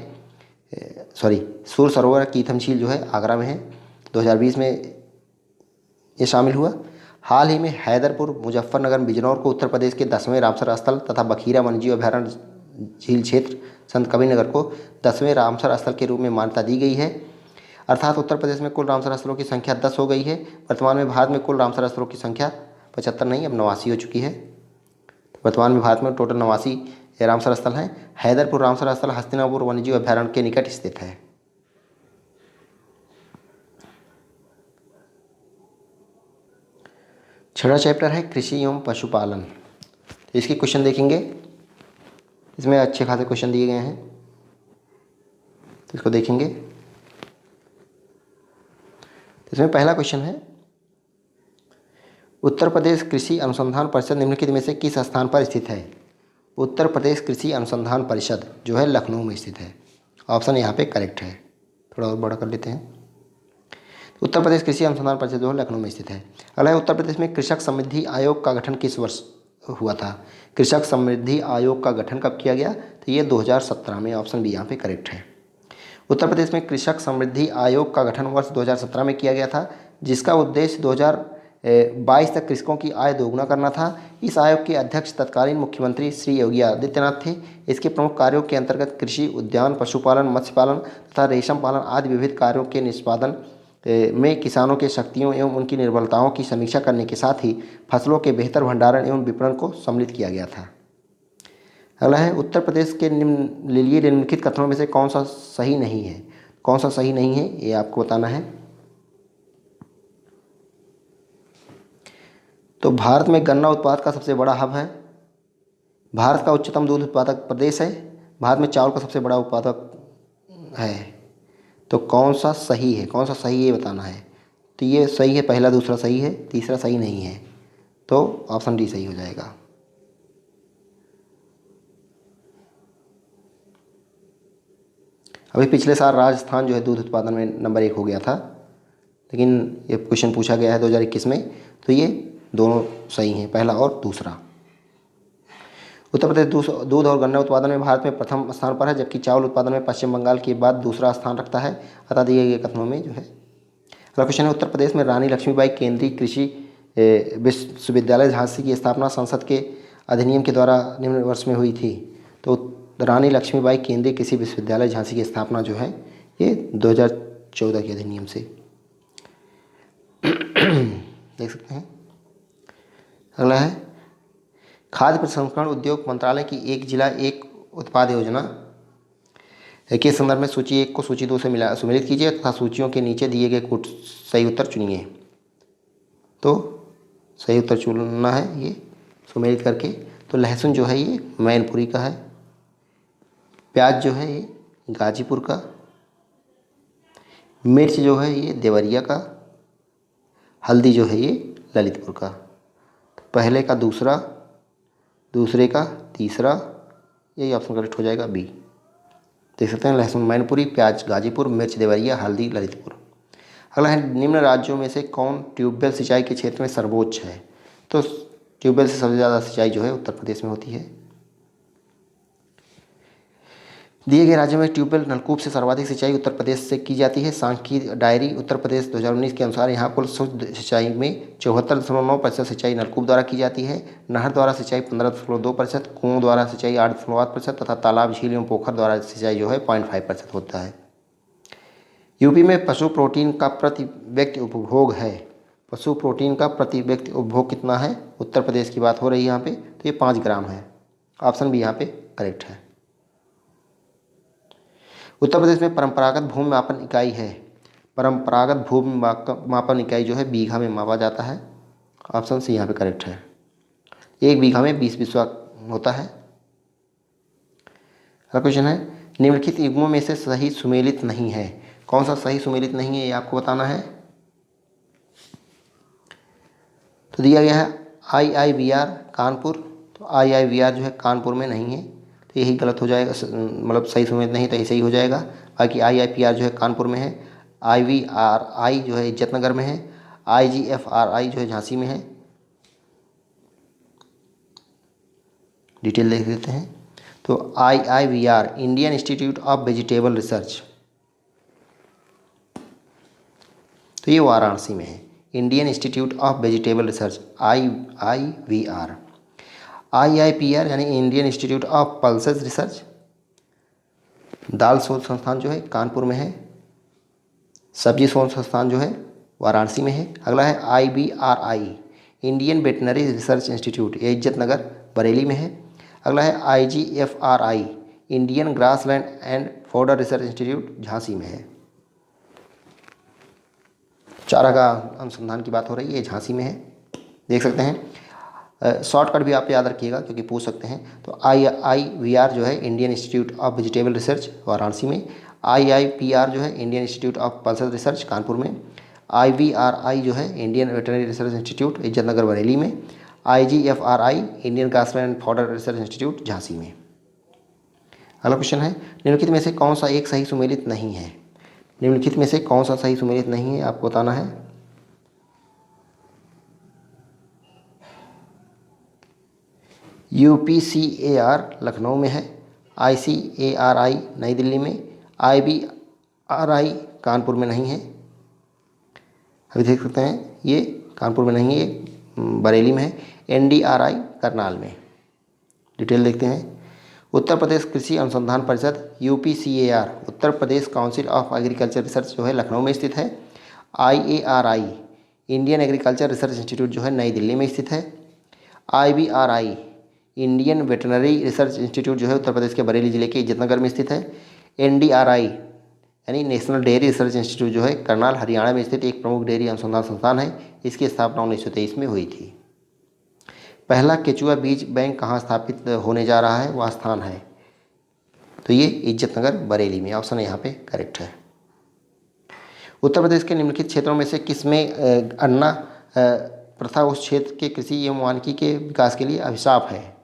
Speaker 1: सूर सरोवर कीथम झील जो है आगरा में है। 2020 में ये शामिल हुआ। हाल ही में हैदरपुर, मुजफ्फरनगर, बिजनौर को उत्तर प्रदेश के 10वें रामसर स्थल तथा बखीरा वन्यजीव अभयारण्य झील क्षेत्र संत कबीरनगर को 10वें रामसर स्थल के रूप में मान्यता दी गई है। अर्थात उत्तर प्रदेश में कुल रामसर स्थलों की संख्या 10 हो गई है। वर्तमान में भारत में कुल रामसर स्थलों की संख्या 75 नहीं, अब 89 हो चुकी है। वर्तमान में भारत में टोटल 89 रामसर स्थल हैं। हैदरपुर रामसर स्थल हस्तिनापुर वन्यजीव अभयारण्य के निकट स्थित है। छठा चैप्टर है कृषि एवं पशुपालन। तो इसके क्वेश्चन देखेंगे, इसमें अच्छे खासे क्वेश्चन दिए गए हैं, तो इसको देखेंगे। इसमें पहला क्वेश्चन है, उत्तर प्रदेश कृषि अनुसंधान परिषद निम्नलिखित में से किस स्थान पर स्थित है? उत्तर प्रदेश कृषि अनुसंधान परिषद जो है लखनऊ में स्थित है। ऑप्शन यहाँ पे करेक्ट है। थोड़ा और बड़ा कर लेते हैं। उत्तर प्रदेश कृषि अनुसंधान परिषद जो है लखनऊ में स्थित है। अगला है, उत्तर प्रदेश में कृषक समृद्धि आयोग का गठन किस वर्ष हुआ था? कृषक समृद्धि आयोग का गठन कब किया गया? तो ये 2017 में। ऑप्शन बी यहाँ पे करेक्ट है। उत्तर प्रदेश में कृषक समृद्धि आयोग का गठन वर्ष 2017 में किया गया था, जिसका उद्देश्य 22 तक कृषकों की आय दोगुना करना था। इस आयोग के अध्यक्ष तत्कालीन मुख्यमंत्री श्री योगी आदित्यनाथ थे। इसके प्रमुख कार्यों के अंतर्गत कृषि, उद्यान, पशुपालन, मत्स्य पालन तथा रेशम पालन आदि विविध कार्यों के निष्पादन में किसानों के शक्तियों एवं उनकी निर्बलताओं की समीक्षा करने के साथ ही फसलों के बेहतर भंडारण एवं विपणन को सम्मिलित किया गया था। अगला है, उत्तर प्रदेश के लिए निम्नलिखित कथनों में से कौन सा सही नहीं है। कौन सा सही नहीं है ये आपको बताना है। तो भारत में गन्ना उत्पाद का सबसे बड़ा हब है, भारत का उच्चतम दूध उत्पादक प्रदेश है, भारत में चावल का सबसे बड़ा उत्पादक है। तो कौन सा सही है, कौन सा सही है बताना है। तो ये सही है, पहला दूसरा सही है, तीसरा सही नहीं है, तो ऑप्शन डी सही हो जाएगा। अभी पिछले साल राजस्थान जो है दूध उत्पादन में नंबर 1 हो गया था, लेकिन ये क्वेश्चन पूछा गया है 2021 में, तो ये दोनों सही हैं, पहला और दूसरा। उत्तर प्रदेश दूध और गन्ना उत्पादन में भारत में प्रथम स्थान पर है, जबकि चावल उत्पादन में पश्चिम बंगाल के बाद दूसरा स्थान रखता है। अतः दिए गए कथनों में जो है। अगला क्वेश्चन है, उत्तर प्रदेश में रानी लक्ष्मीबाई केंद्रीय कृषि विश्वविद्यालय झांसी की स्थापना संसद के अधिनियम के द्वारा निम्न वर्ष में हुई थी। तो रानी लक्ष्मीबाई केंद्रीय कृषि विश्वविद्यालय झांसी की स्थापना जो है ये 2014 के अधिनियम से देख सकते हैं। अगला है, खाद्य प्रसंस्करण उद्योग मंत्रालय की एक जिला एक उत्पाद योजना के संदर्भ में सूची 1 को सूची 2 से सम्मिलित कीजिए तथा सूचियों के नीचे दिए गए सही उत्तर चुनिए। तो सही उत्तर चुनना है ये सम्मिलित करके। तो लहसुन जो है ये मैनपुरी का है, प्याज जो है ये गाजीपुर का, मिर्च जो है ये देवरिया का, हल्दी जो है ये ललितपुर का। पहले का दूसरा, दूसरे का तीसरा, यही ऑप्शन करेक्ट हो जाएगा बी। देख सकते हैं, लहसुन मैनपुरी, प्याज गाजीपुर, मिर्च देवरिया, हल्दी ललितपुर। अगला है, निम्न राज्यों में से कौन ट्यूबवेल सिंचाई के क्षेत्र में सर्वोच्च है। तो ट्यूबवेल से सबसे ज़्यादा सिंचाई जो है उत्तर प्रदेश में होती है। दिए गए राज्यों में ट्यूबवेल नलकूप से सर्वाधिक सिंचाई उत्तर प्रदेश से की जाती है। सांख्यिकी डायरी उत्तर प्रदेश 2019 के अनुसार यहाँ कुल शुद्ध सिंचाई में 74.9% सिंचाई नलकूप द्वारा की जाती है, नहर द्वारा सिंचाई 15.2%, कुओं द्वारा सिंचाई 8.8% तथा तालाब, झील एवं पोखर द्वारा सिंचाई जो है 0.5% होता है। यूपी में पशु प्रोटीन का प्रति व्यक्ति उपभोग है। पशु प्रोटीन का प्रति व्यक्ति उपभोग कितना है। उत्तर प्रदेश की बात हो रही है यहाँ पे, तो ये 5 ग्राम है। ऑप्शन बी यहाँ पे करेक्ट है। उत्तर प्रदेश में परंपरागत भूमि मापन इकाई है। परंपरागत भूमि मापन इकाई जो है बीघा में मापा जाता है। ऑप्शन सी यहाँ पे करेक्ट है। 1 बीघा में 20 बिस्वा होता है। अगला क्वेश्चन है, निम्नलिखित युग्मों में से सही सुमेलित नहीं है। कौन सा सही सुमेलित नहीं है ये आपको बताना है। तो दिया गया है IIVR कानपुर। तो IIVR जो है कानपुर में नहीं है, तो यही गलत हो जाएगा, मतलब सही सुमेलित नहीं तो यही सही हो जाएगा। बाकी IIPR जो है कानपुर में है, IVRI जो है इज्जतनगर में है, IGFRI जो है झांसी में है। डिटेल देख लेते हैं। तो IIVR Indian institute of vegetable research, तो ये वाराणसी में है। Indian institute of vegetable research IIVR। IIPR यानी Indian institute of pulses research, दाल शोध संस्थान जो है कानपुर में है, सब्जी शोध संस्थान जो है वाराणसी में है। अगला है IBRI Indian veterinary research institute, ये इज्जतनगर बरेली में है। अगला है IGFRI Indian grassland and fodder research institute Jhansi में है। चारा का अनुसंधान की बात हो रही है, झांसी में है। देख सकते हैं, शॉर्टकट भी आप याद रखिएगा क्योंकि पूछ सकते हैं। तो IIVR जो है Indian institute of vegetable research Varanasi में, IIPR जो है Indian institute of pulses research Kanpur में, IVRI जो है Indian veterinary research institute Izzatnagar Bareilly में, IGFRI Indian grassland and fodder research institute Jhansi में। अगला क्वेश्चन है, निम्नलिखित में से कौन सा एक सही सुमेलित नहीं है। निम्नलिखित में से कौन सा सही सुमेलित नहीं है आपको बताना है। UPCAR लखनऊ में है, ICARI नई दिल्ली में, IBRI कानपुर में नहीं है। अभी देख सकते हैं ये कानपुर में नहीं है, बरेली में है। NDRI करनाल में। डिटेल देखते हैं। उत्तर प्रदेश कृषि अनुसंधान परिषद UPCAR, Uttar Pradesh council of agriculture research जो है लखनऊ में स्थित है। IARI, Indian agriculture research institute जो है नई दिल्ली में स्थित है। IBRI, Indian veterinary research institute जो है उत्तर प्रदेश के बरेली जिले के इज्जतनगर में स्थित है। NDRI यानी नेशनल डेयरी रिसर्च इंस्टीट्यूट जो है करनाल हरियाणा में स्थित एक प्रमुख डेयरी अनुसंधान संस्थान है। इसकी स्थापना 1923 में हुई थी। पहला केचुआ बीज बैंक कहाँ स्थापित होने जा रहा है? वह स्थान है तो ये इज्जतनगर बरेली में। ऑप्शन यहाँ पे करेक्ट है। उत्तर प्रदेश के निम्नलिखित क्षेत्रों में से किसमें अन्ना प्रथा उस क्षेत्र के कृषि एवं वानिकी के विकास के लिए अभिशाप है?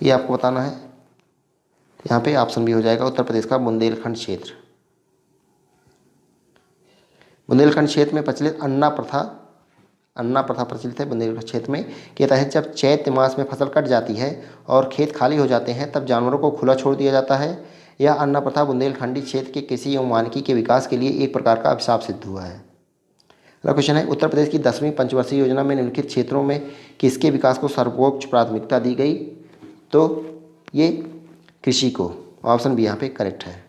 Speaker 1: ये आपको बताना है। यहाँ पे ऑप्शन भी हो जाएगा उत्तर प्रदेश का बुंदेलखंड क्षेत्र। बुंदेलखंड क्षेत्र में प्रचलित अन्ना प्रथा प्रचलित है बुंदेलखंड क्षेत्र में, के तहत जब चैत्र मास में फसल कट जाती है और खेत खाली हो जाते हैं तब जानवरों को खुला छोड़ दिया जाता है। यह अन्ना प्रथा बुंदेलखंडी क्षेत्र के कृषि एवं वानिकी के विकास के लिए एक प्रकार का अभिशाप सिद्ध हुआ है। अगला क्वेश्चन है, उत्तर प्रदेश की 10वीं पंचवर्षीय योजना में निम्नलिखित क्षेत्रों में किसके विकास को सर्वोच्च प्राथमिकता दी गई? तो ये कृषि को। ऑप्शन बी यहाँ पे करेक्ट है।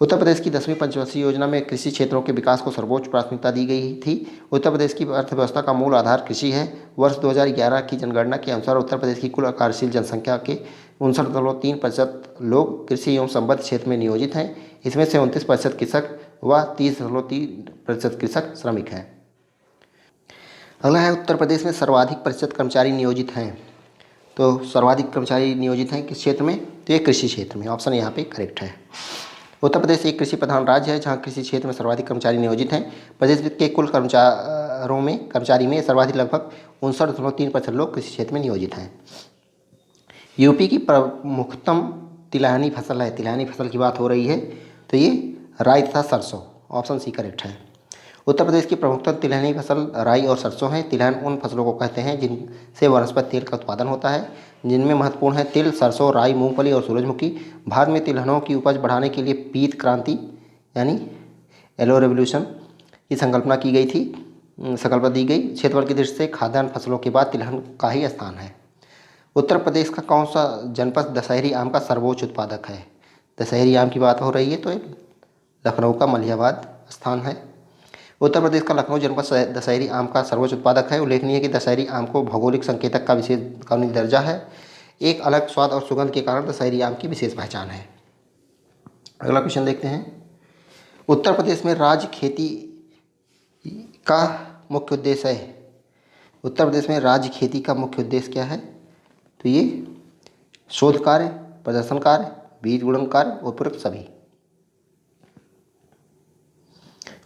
Speaker 1: उत्तर प्रदेश की 10वीं पंचवर्षीय योजना में कृषि क्षेत्रों के विकास को सर्वोच्च प्राथमिकता दी गई थी। उत्तर प्रदेश की अर्थव्यवस्था का मूल आधार कृषि है। वर्ष 2011 की जनगणना के अनुसार उत्तर प्रदेश की कुल कार्यशील जनसंख्या के 59.3% लोग कृषि एवं संबद्ध क्षेत्र में नियोजित हैं। इसमें से 29% कृषक व 30.3% कृषक श्रमिक हैं। अगला है, उत्तर प्रदेश में सर्वाधिक प्रतिशत कर्मचारी नियोजित हैं। तो सर्वाधिक कर्मचारी नियोजित हैं किस क्षेत्र में? तो ये कृषि क्षेत्र में। ऑप्शन यहाँ पे करेक्ट है। उत्तर प्रदेश एक कृषि प्रधान राज्य है जहाँ कृषि क्षेत्र में सर्वाधिक कर्मचारी नियोजित हैं। प्रदेश के कुल कर्मचारी में सर्वाधिक लगभग 59.3% लोग कृषि क्षेत्र में नियोजित हैं। यूपी की प्रमुखतम तिलहनी फसल है। तिलहनी फसल की बात हो रही है तो ये राई तथा सरसों। ऑप्शन सी करेक्ट है। उत्तर प्रदेश की प्रमुखतम तिलहनी फसल राई और सरसों है। तिलहन उन फसलों को कहते हैं जिनसे वनस्पति तेल का उत्पादन होता है, जिनमें महत्वपूर्ण है तिल, सरसों, राई, मूंगफली और सूरजमुखी। भारत में तिलहनों की उपज बढ़ाने के लिए पीत क्रांति यानी येलो रेवोल्यूशन की संकल्पना दी गई। क्षेत्रफल की दृष्टि से खाद्यान्न फसलों के बाद तिलहन का ही स्थान है। उत्तर प्रदेश का कौन सा जनपद दशहरी आम का सर्वोच्च उत्पादक है? दशहरी आम की बात हो रही है तो लखनऊ का मलिहाबाद स्थान है। उत्तर प्रदेश का लखनऊ जनपद दशहरी आम का सर्वोच्च उत्पादक है। उल्लेखनीय है कि दशहरी आम को भौगोलिक संकेतक का विशेष कानूनी दर्जा है। एक अलग स्वाद और सुगंध के कारण दशहरी आम की विशेष पहचान है। अगला क्वेश्चन देखते हैं, उत्तर प्रदेश में राज्य खेती का मुख्य उद्देश्य है। उत्तर प्रदेश में राज्य खेती का मुख्य उद्देश्य क्या है? तो ये शोध कार्य, प्रदर्शन कार्य, बीज गुणन कार्य, उपयुक्त सभी।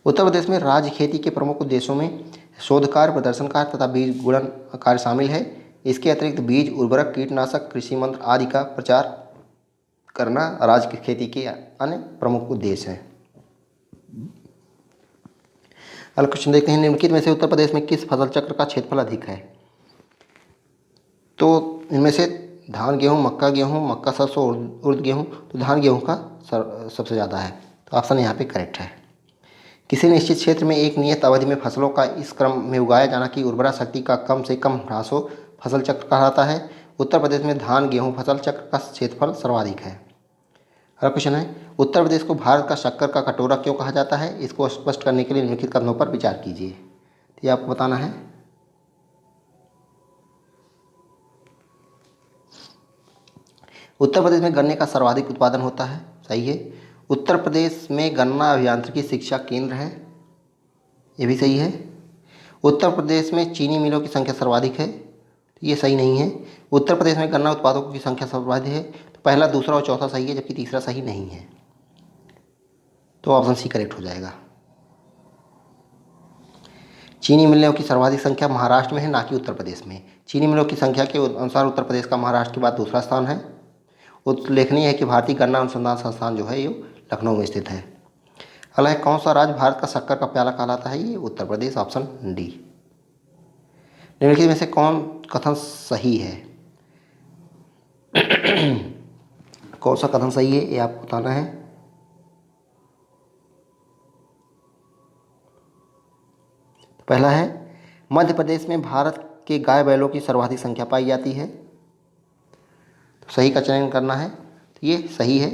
Speaker 1: उत्तर प्रदेश में राज्य खेती के प्रमुख उद्देश्यों में शोध कार्य, प्रदर्शन कार्य तथा बीज गुणन कार्य शामिल है। इसके अतिरिक्त बीज, उर्वरक, कीटनाशक, कृषि मंत्र आदि का प्रचार करना राज्य खेती के अन्य प्रमुख उद्देश्य हैं। अगला क्वेश्चन देखते हैं, निम्नलिखित में से उत्तर प्रदेश में किस फसल चक्र का क्षेत्रफल अधिक है? तो इनमें से धान गेहूँ, मक्का सरसों, उर्द गेहूँ। तो धान गेहूँ का सबसे ज़्यादा है। तो ऑप्शन यहाँ पे करेक्ट है। किसी निश्चित क्षेत्र में एक नियत अवधि में फसलों का इस क्रम में उगाया जाना कि उर्वरा शक्ति का कम से कम ह्रास हो फसल चक्र कहलाता है। उत्तर प्रदेश में धान गेहूँ फसल चक्र का क्षेत्रफल सर्वाधिक है। अगला क्वेश्चन है, उत्तर प्रदेश को भारत का शक्कर का कटोरा क्यों कहा जाता है? इसको स्पष्ट करने के लिए निम्नलिखित कथनों पर विचार कीजिए। तो ये आपको बताना है। उत्तर प्रदेश में गन्ने का सर्वाधिक उत्पादन होता है। सही है। उत्तर प्रदेश में गन्ना अभियांत्रिकी शिक्षा केंद्र है। ये भी सही है। उत्तर प्रदेश में चीनी मिलों की संख्या सर्वाधिक है। ये सही नहीं है। उत्तर प्रदेश में गन्ना उत्पादकों की संख्या सर्वाधिक है। तो पहला, दूसरा और चौथा सही है जबकि तीसरा सही नहीं है। तो ऑप्शन सी करेक्ट हो जाएगा। चीनी मिलों की सर्वाधिक संख्या महाराष्ट्र में है, ना कि उत्तर प्रदेश में। चीनी मिलों की संख्या के अनुसार उत्तर प्रदेश का महाराष्ट्र के बाद दूसरा स्थान है। उल्लेखनीय है कि भारतीय गन्ना अनुसंधान संस्थान जो है ये लखनऊ में स्थित है। अगला है, कौन सा राज्य भारत का शक्कर का प्याला कहलाता है? ये उत्तर प्रदेश। Option D. निम्नलिखित में से कौन कथन सही है? कौन सा कथन सही है ये आपको बताना है। पहला है मध्य प्रदेश में भारत के गाय बैलों की सर्वाधिक संख्या पाई जाती है, तो सही का चयन करना है, तो ये सही है।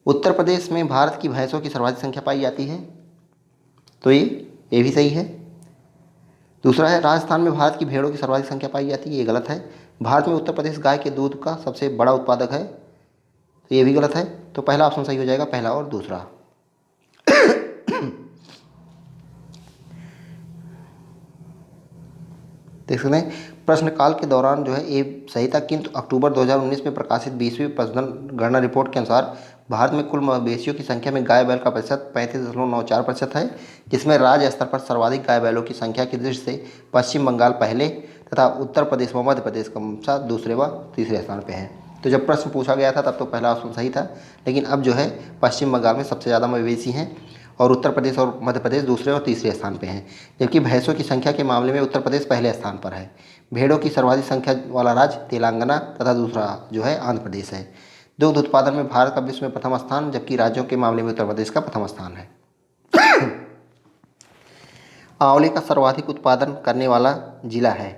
Speaker 1: उत्तर प्रदेश में भारत की भैंसों की सर्वाधिक संख्या पाई जाती है, तो ये भी सही है। दूसरा है राजस्थान में भारत की भेड़ों की सर्वाधिक संख्या पाई जाती है, ये गलत है। भारत में उत्तर प्रदेश गाय के दूध का सबसे बड़ा उत्पादक है, तो ये भी गलत है। तो पहला ऑप्शन सही हो जाएगा, पहला और दूसरा। देख सकते हैं प्रश्नकाल के दौरान जो है ये सही था, किंतु अक्टूबर 2019 में प्रकाशित 20वीं पशुधन गणना रिपोर्ट के अनुसार भारत में कुल मवेशियों की संख्या में गाय बैल का प्रतिशत 35.94% है, जिसमें राज्य स्तर पर सर्वाधिक गाय बैलों की संख्या की दृष्टि से पश्चिम बंगाल पहले तथा उत्तर प्रदेश व मध्य प्रदेश क्रमशः दूसरे व तीसरे स्थान पर है। तो जब प्रश्न पूछा गया था तब तो पहला ऑप्शन सही था, लेकिन अब जो है पश्चिम बंगाल में सबसे ज़्यादा मवेशी हैं और उत्तर प्रदेश और मध्य प्रदेश दूसरे और तीसरे स्थान पे हैं, जबकि भैंसों की संख्या के मामले में उत्तर प्रदेश पहले स्थान पर है। भेड़ों की सर्वाधिक संख्या वाला राज्य तेलंगाना तथा दूसरा जो है आंध्र प्रदेश है। दुग्ध उत्पादन में भारत का विश्व में प्रथम स्थान, जबकि राज्यों के मामले में उत्तर प्रदेश का प्रथम स्थान है। आंवले का सर्वाधिक उत्पादन करने वाला जिला है,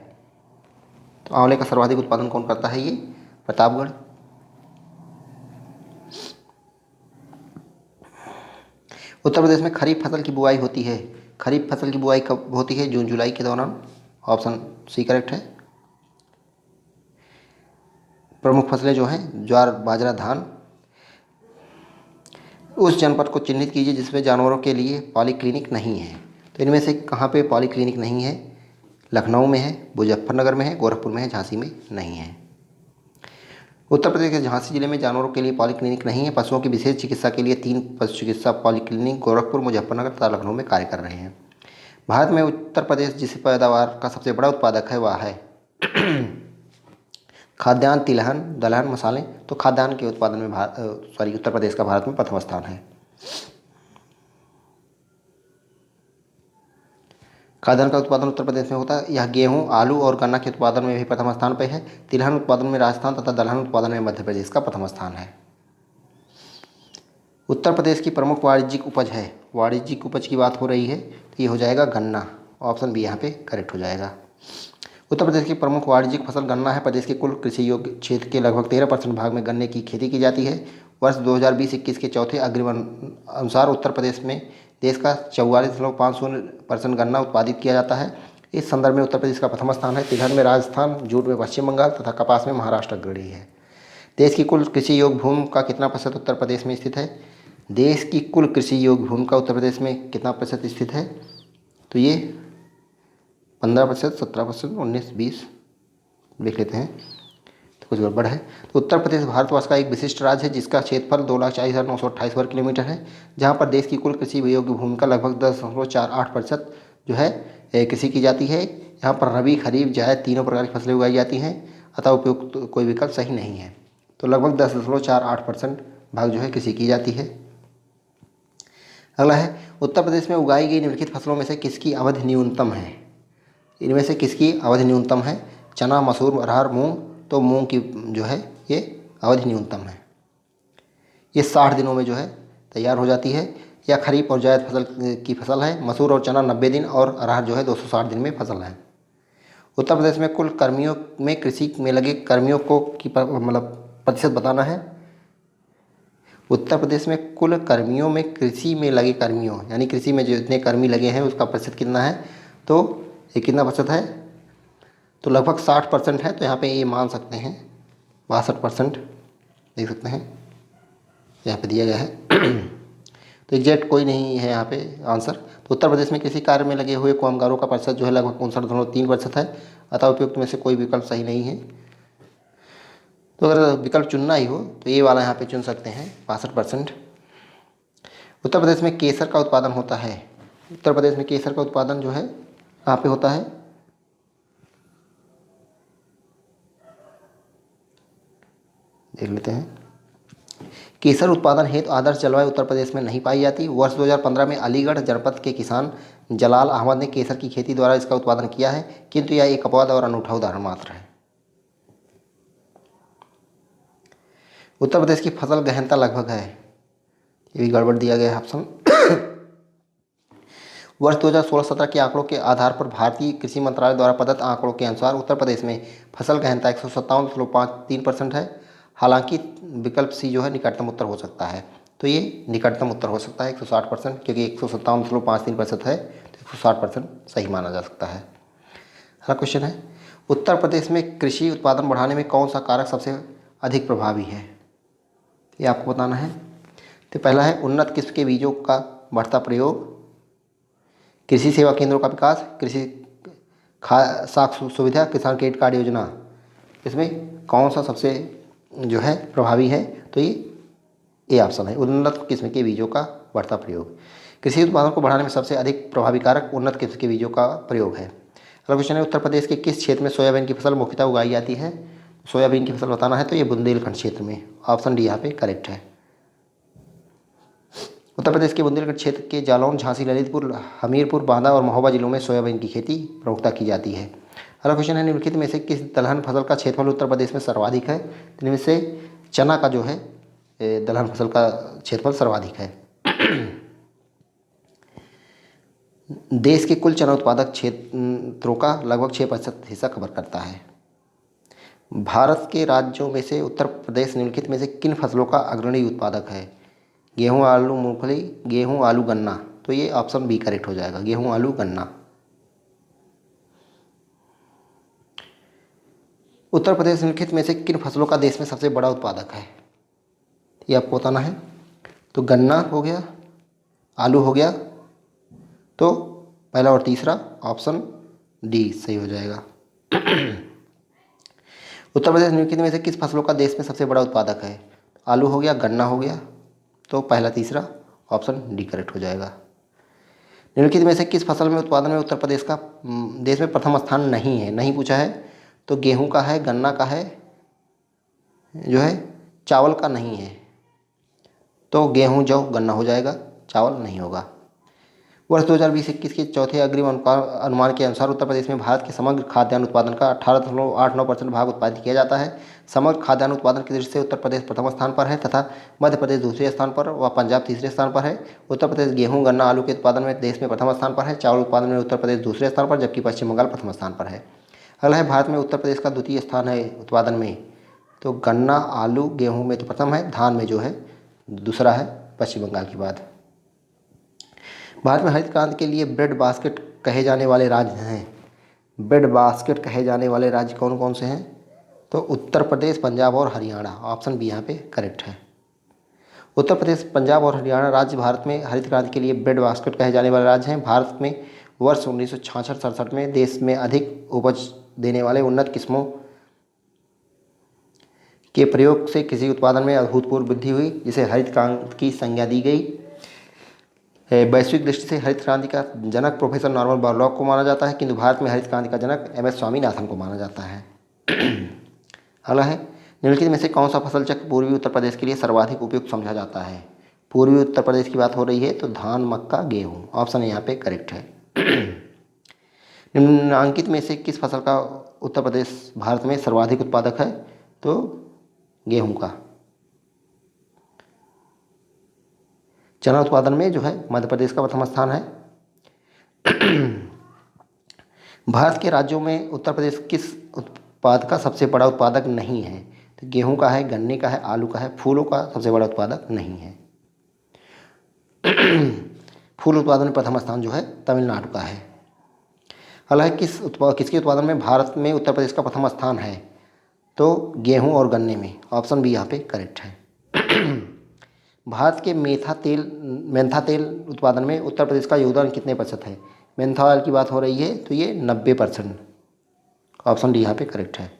Speaker 1: तो आंवले का सर्वाधिक उत्पादन कौन करता है? ये प्रतापगढ़। उत्तर प्रदेश में खरीफ फसल की बुआई होती है, खरीफ फसल की बुआई कब होती है? जून जुलाई के दौरान, ऑप्शन सी करेक्ट है। प्रमुख फसलें जो हैं ज्वार बाजरा धान। उस जनपद को चिन्हित कीजिए जिसमें जानवरों के लिए पॉलीक्लिनिक नहीं है, तो इनमें से कहाँ पे पॉलीक्लिनिक नहीं है? लखनऊ में है, मुजफ्फरनगर में है, गोरखपुर में है, झांसी में नहीं है। उत्तर प्रदेश के झांसी जिले में जानवरों के लिए पॉलीक्लिनिक नहीं है। पशुओं की विशेष चिकित्सा के लिए 3 पशु चिकित्सा पॉलीक्लिनिक गोरखपुर, मुजफ्फरनगर तथा लखनऊ में कार्य कर रहे हैं। भारत में उत्तर प्रदेश जिस पैदावार का सबसे बड़ा उत्पादक है वह है खाद्यान्न, तिलहन, दलहन, मसाले। तो खाद्यान्न के उत्पादन में उत्तर प्रदेश का भारत में प्रथम स्थान है। खाद्यान्न का उत्पादन उत्तर प्रदेश में होता है। यह गेहूं, आलू और गन्ना के उत्पादन में भी प्रथम स्थान पर है। तिलहन उत्पादन में राजस्थान तथा दलहन उत्पादन में मध्य प्रदेश का प्रथम स्थान है। उत्तर प्रदेश की प्रमुख वाणिज्यिक उपज है, वाणिज्यिक उपज की बात हो रही है तो ये हो जाएगा गन्ना, ऑप्शन बी यहाँ पे करेक्ट हो जाएगा। उत्तर प्रदेश की प्रमुख वाणिज्यिक फसल गन्ना है। प्रदेश के कुल कृषि योग्य क्षेत्र के लगभग 13% भाग में गन्ने की खेती की जाती है। वर्ष 2020-21 के चौथे अग्रिम अनुसार उत्तर प्रदेश में देश का 44.50% गन्ना उत्पादित किया जाता है। इस संदर्भ में उत्तर प्रदेश का प्रथम स्थान है। तिलहन में राजस्थान, जूट में पश्चिम बंगाल तथा कपास में महाराष्ट्र अग्रणी है। देश की कुल कृषि योग्य भूमि का कितना प्रतिशत उत्तर प्रदेश में स्थित है? देश की कुल कृषि योग्य भूमि का उत्तर प्रदेश में कितना प्रतिशत स्थित है? तो ये 15%, 17%, 19, 20 लिख लेते हैं, तो कुछ गड़बड़ है। तो उत्तर प्रदेश भारतवर्ष का एक विशिष्ट राज्य है जिसका क्षेत्रफल 2,40,928 वर्ग किलोमीटर है, जहाँ पर देश की कुल कृषि योग्य भूमि का लगभग 10.48% जो है कृषि की जाती है। यहाँ पर रबी, खरीफ, जायद तीनों प्रकार की फसलें उगाई जाती हैं, अतः उपयुक्त कोई विकल्प सही नहीं है। तो लगभग 10.48% भाग जो है कृषि की जाती है। अगला है उत्तर प्रदेश में उगाई गई निम्नलिखित फसलों में से किसकी अवधि न्यूनतम है? इनमें से किसकी अवधि न्यूनतम है? चना, मसूर, अरहर, मूंग। तो मूंग की जो है ये अवधि न्यूनतम है, ये 60 दिनों में जो है तैयार हो जाती है। या खरीफ और जायद फसल की फसल है। मसूर और चना 90 दिन और अरहर जो है 260 दिन में फसल है। उत्तर प्रदेश में कुल कर्मियों में कृषि में लगे कर्मियों को की मतलब प्रतिशत बताना है। उत्तर प्रदेश में कुल कर्मियों में कृषि में लगे कर्मियों यानी कृषि में जो इतने कर्मी लगे हैं उसका प्रतिशत कितना है? तो ये कितना प्रतिशत है? तो लगभग 60% है, तो यहाँ पे ये मान सकते हैं 62% देख सकते हैं यहाँ पे दिया गया है। तो एग्जैक्ट कोई नहीं है यहाँ पे आंसर। तो उत्तर प्रदेश में कृषि कार्य में लगे हुए कामगारों का प्रतिशत जो है लगभग 59.3% है, अतः उपयुक्त में से कोई विकल्प सही नहीं है। तो अगर विकल्प चुनना ही हो तो ये वाला यहाँ पे चुन सकते हैं 62%। उत्तर प्रदेश में केसर का उत्पादन होता है। उत्तर प्रदेश में केसर का उत्पादन जो है कहाँ पे होता है? देख लेते हैं। केसर उत्पादन हेतु आदर्श जलवायु उत्तर प्रदेश में नहीं पाई जाती। वर्ष 2015 में अलीगढ़ जनपद के किसान जलाल अहमद ने केसर की खेती द्वारा इसका उत्पादन किया है, किंतु यह एक अपवाद और अनूठा उदाहरण मात्र है। उत्तर प्रदेश की फसल गहनता लगभग है, ये भी गड़बड़ दिया गया है ऑप्शन। वर्ष 2016-17 के आंकड़ों के आधार पर भारतीय कृषि मंत्रालय द्वारा प्रदत्त आंकड़ों के अनुसार उत्तर प्रदेश में फसल गहनता 157.53% है। हालांकि विकल्प सी जो है निकटतम उत्तर हो सकता है, तो ये निकटतम उत्तर हो सकता है 160%, क्योंकि 157.53% है तो 160% सही माना जा सकता है। अगला क्वेश्चन है, उत्तर प्रदेश में कृषि उत्पादन बढ़ाने में कौन सा कारक सबसे अधिक प्रभावी है, ये आपको बताना है। तो पहला है उन्नत किस्म के बीजों का बढ़ता प्रयोग, कृषि सेवा केंद्रों का विकास, कृषि साख सुविधा, किसान क्रेडिट कार्ड योजना। इसमें कौन सा सबसे जो है प्रभावी है, तो ये ऑप्शन है उन्नत किस्म के बीजों का बढ़ता प्रयोग। कृषि उत्पादन को बढ़ाने में सबसे अधिक प्रभावी कारक उन्नत किस्म के बीजों का प्रयोग है। अगला क्वेश्चन है, उत्तर प्रदेश के किस क्षेत्र में सोयाबीन की फसल मुख्यतः उगाई जाती है। सोयाबीन की फसल बताना है, तो ये बुंदेलखंड क्षेत्र में, ऑप्शन डी यहाँ पे करेक्ट है। उत्तर प्रदेश के बुंदेलखंड क्षेत्र के जालौन, झांसी, ललितपुर, हमीरपुर, बांदा और महोबा जिलों में सोयाबीन की खेती प्रमुखता की जाती है। अगला क्वेश्चन है, निम्नलिखित में से किस दलहन फसल का क्षेत्रफल उत्तर प्रदेश में सर्वाधिक है। इनमें से चना का जो है दलहन फसल का क्षेत्रफल सर्वाधिक है। देश के कुल चना उत्पादक क्षेत्रों का लगभग 6% हिस्सा कवर करता है। भारत के राज्यों में से उत्तर प्रदेश निम्नलिखित में से किन फसलों का अग्रणी उत्पादक है। गेहूँ, आलू, मूंगफली, गेहूँ, आलू, गन्ना। तो ये ऑप्शन बी करेक्ट हो जाएगा, गेहूँ, आलू, गन्ना। उत्तर प्रदेश निम्नलिखित में से किन फसलों का देश में सबसे बड़ा उत्पादक है, ये आपको बताना है। तो गन्ना हो गया, आलू हो गया, तो पहला और तीसरा ऑप्शन डी सही हो जाएगा। उत्तर प्रदेश निम्नलिखित में से किस फसलों का देश में सबसे बड़ा उत्पादक है। आलू हो गया, गन्ना हो गया, तो पहला तीसरा ऑप्शन डी करेक्ट हो जाएगा। निम्नलिखित में से किस फसल में उत्पादन में उत्तर प्रदेश का देश में प्रथम स्थान नहीं है, नहीं पूछा है। तो गेहूं का है, गन्ना का है, जो है चावल का नहीं है, तो गेहूं, जौ, गन्ना हो जाएगा, चावल नहीं होगा। वर्ष 2020-21 के चौथे अग्रिम अनुमान के अनुसार उत्तर प्रदेश में भारत के समग्र खाद्यान्न उत्पादन का 18.89% भाग उत्पादित किया जाता है। समग्र खाद्यान्न उत्पादन की दृष्टि से उत्तर प्रदेश प्रथम स्थान पर है तथा मध्य प्रदेश दूसरे स्थान पर व पंजाब तीसरे स्थान पर है। उत्तर प्रदेश गेहूं, गन्ना, आलू के उत्पादन में देश में प्रथम स्थान पर है। चावल उत्पादन में उत्तर प्रदेश दूसरे स्थान पर, जबकि पश्चिम बंगाल प्रथम स्थान पर है। अगला है, भारत में उत्तर प्रदेश का द्वितीय स्थान है उत्पादन में। तो गन्ना, आलू, गेहूँ में तो प्रथम है, धान में जो है दूसरा है पश्चिम बंगाल के बाद। भारत में हरित क्रांति के लिए ब्रेड बास्केट कहे जाने वाले राज्य हैं। ब्रेड बास्केट कहे जाने वाले राज्य कौन कौन से हैं। तो उत्तर प्रदेश, पंजाब और हरियाणा, ऑप्शन बी यहाँ पे करेक्ट है। उत्तर प्रदेश, पंजाब और हरियाणा राज्य भारत में हरित क्रांति के लिए ब्रेड बास्केट कहे जाने वाले राज्य हैं। भारत में वर्ष 1966-67 में देश में अधिक उपज देने वाले उन्नत किस्मों के प्रयोग से कृषि उत्पादन में अभूतपूर्व वृद्धि हुई, जिसे हरित क्रांति की संज्ञा दी गई। वैश्विक दृष्टि से हरित क्रांति का जनक प्रोफेसर नॉर्मन बोरलॉग को माना जाता है, किंतु भारत में हरित क्रांति का जनक एम.एस. स्वामीनाथन को माना जाता है। अगला है, निम्नलिखित में से कौन सा फसल चक्र पूर्वी उत्तर प्रदेश के लिए सर्वाधिक उपयुक्त समझा जाता है। पूर्वी उत्तर प्रदेश की बात हो रही है, तो धान, मक्का, गेहूँ, ऑप्शन यहाँ पे करेक्ट है। निम्नांकित में से किस फसल का उत्तर प्रदेश भारत में सर्वाधिक उत्पादक है। तो गेहूँ का। चना उत्पादन में जो है मध्य प्रदेश का प्रथम स्थान है। भारत के राज्यों में उत्तर प्रदेश किस उत्पाद का सबसे बड़ा उत्पादक नहीं है। तो गेहूं का है, गन्ने का है, आलू का है, फूलों का सबसे बड़ा उत्पादक नहीं है। फूल उत्पादन में प्रथम स्थान जो है तमिलनाडु का है। अगला है, किसके उत्पादन में भारत में उत्तर प्रदेश का प्रथम स्थान है। तो गेहूं और गन्ने में, ऑप्शन बी यहाँ पे करेक्ट है। भारत के मेंथा तेल उत्पादन में उत्तर प्रदेश का योगदान कितने प्रतिशत है। मेंथा ऑयल की बात हो रही है, तो ये 90%, ऑप्शन डी यहाँ पे करेक्ट है।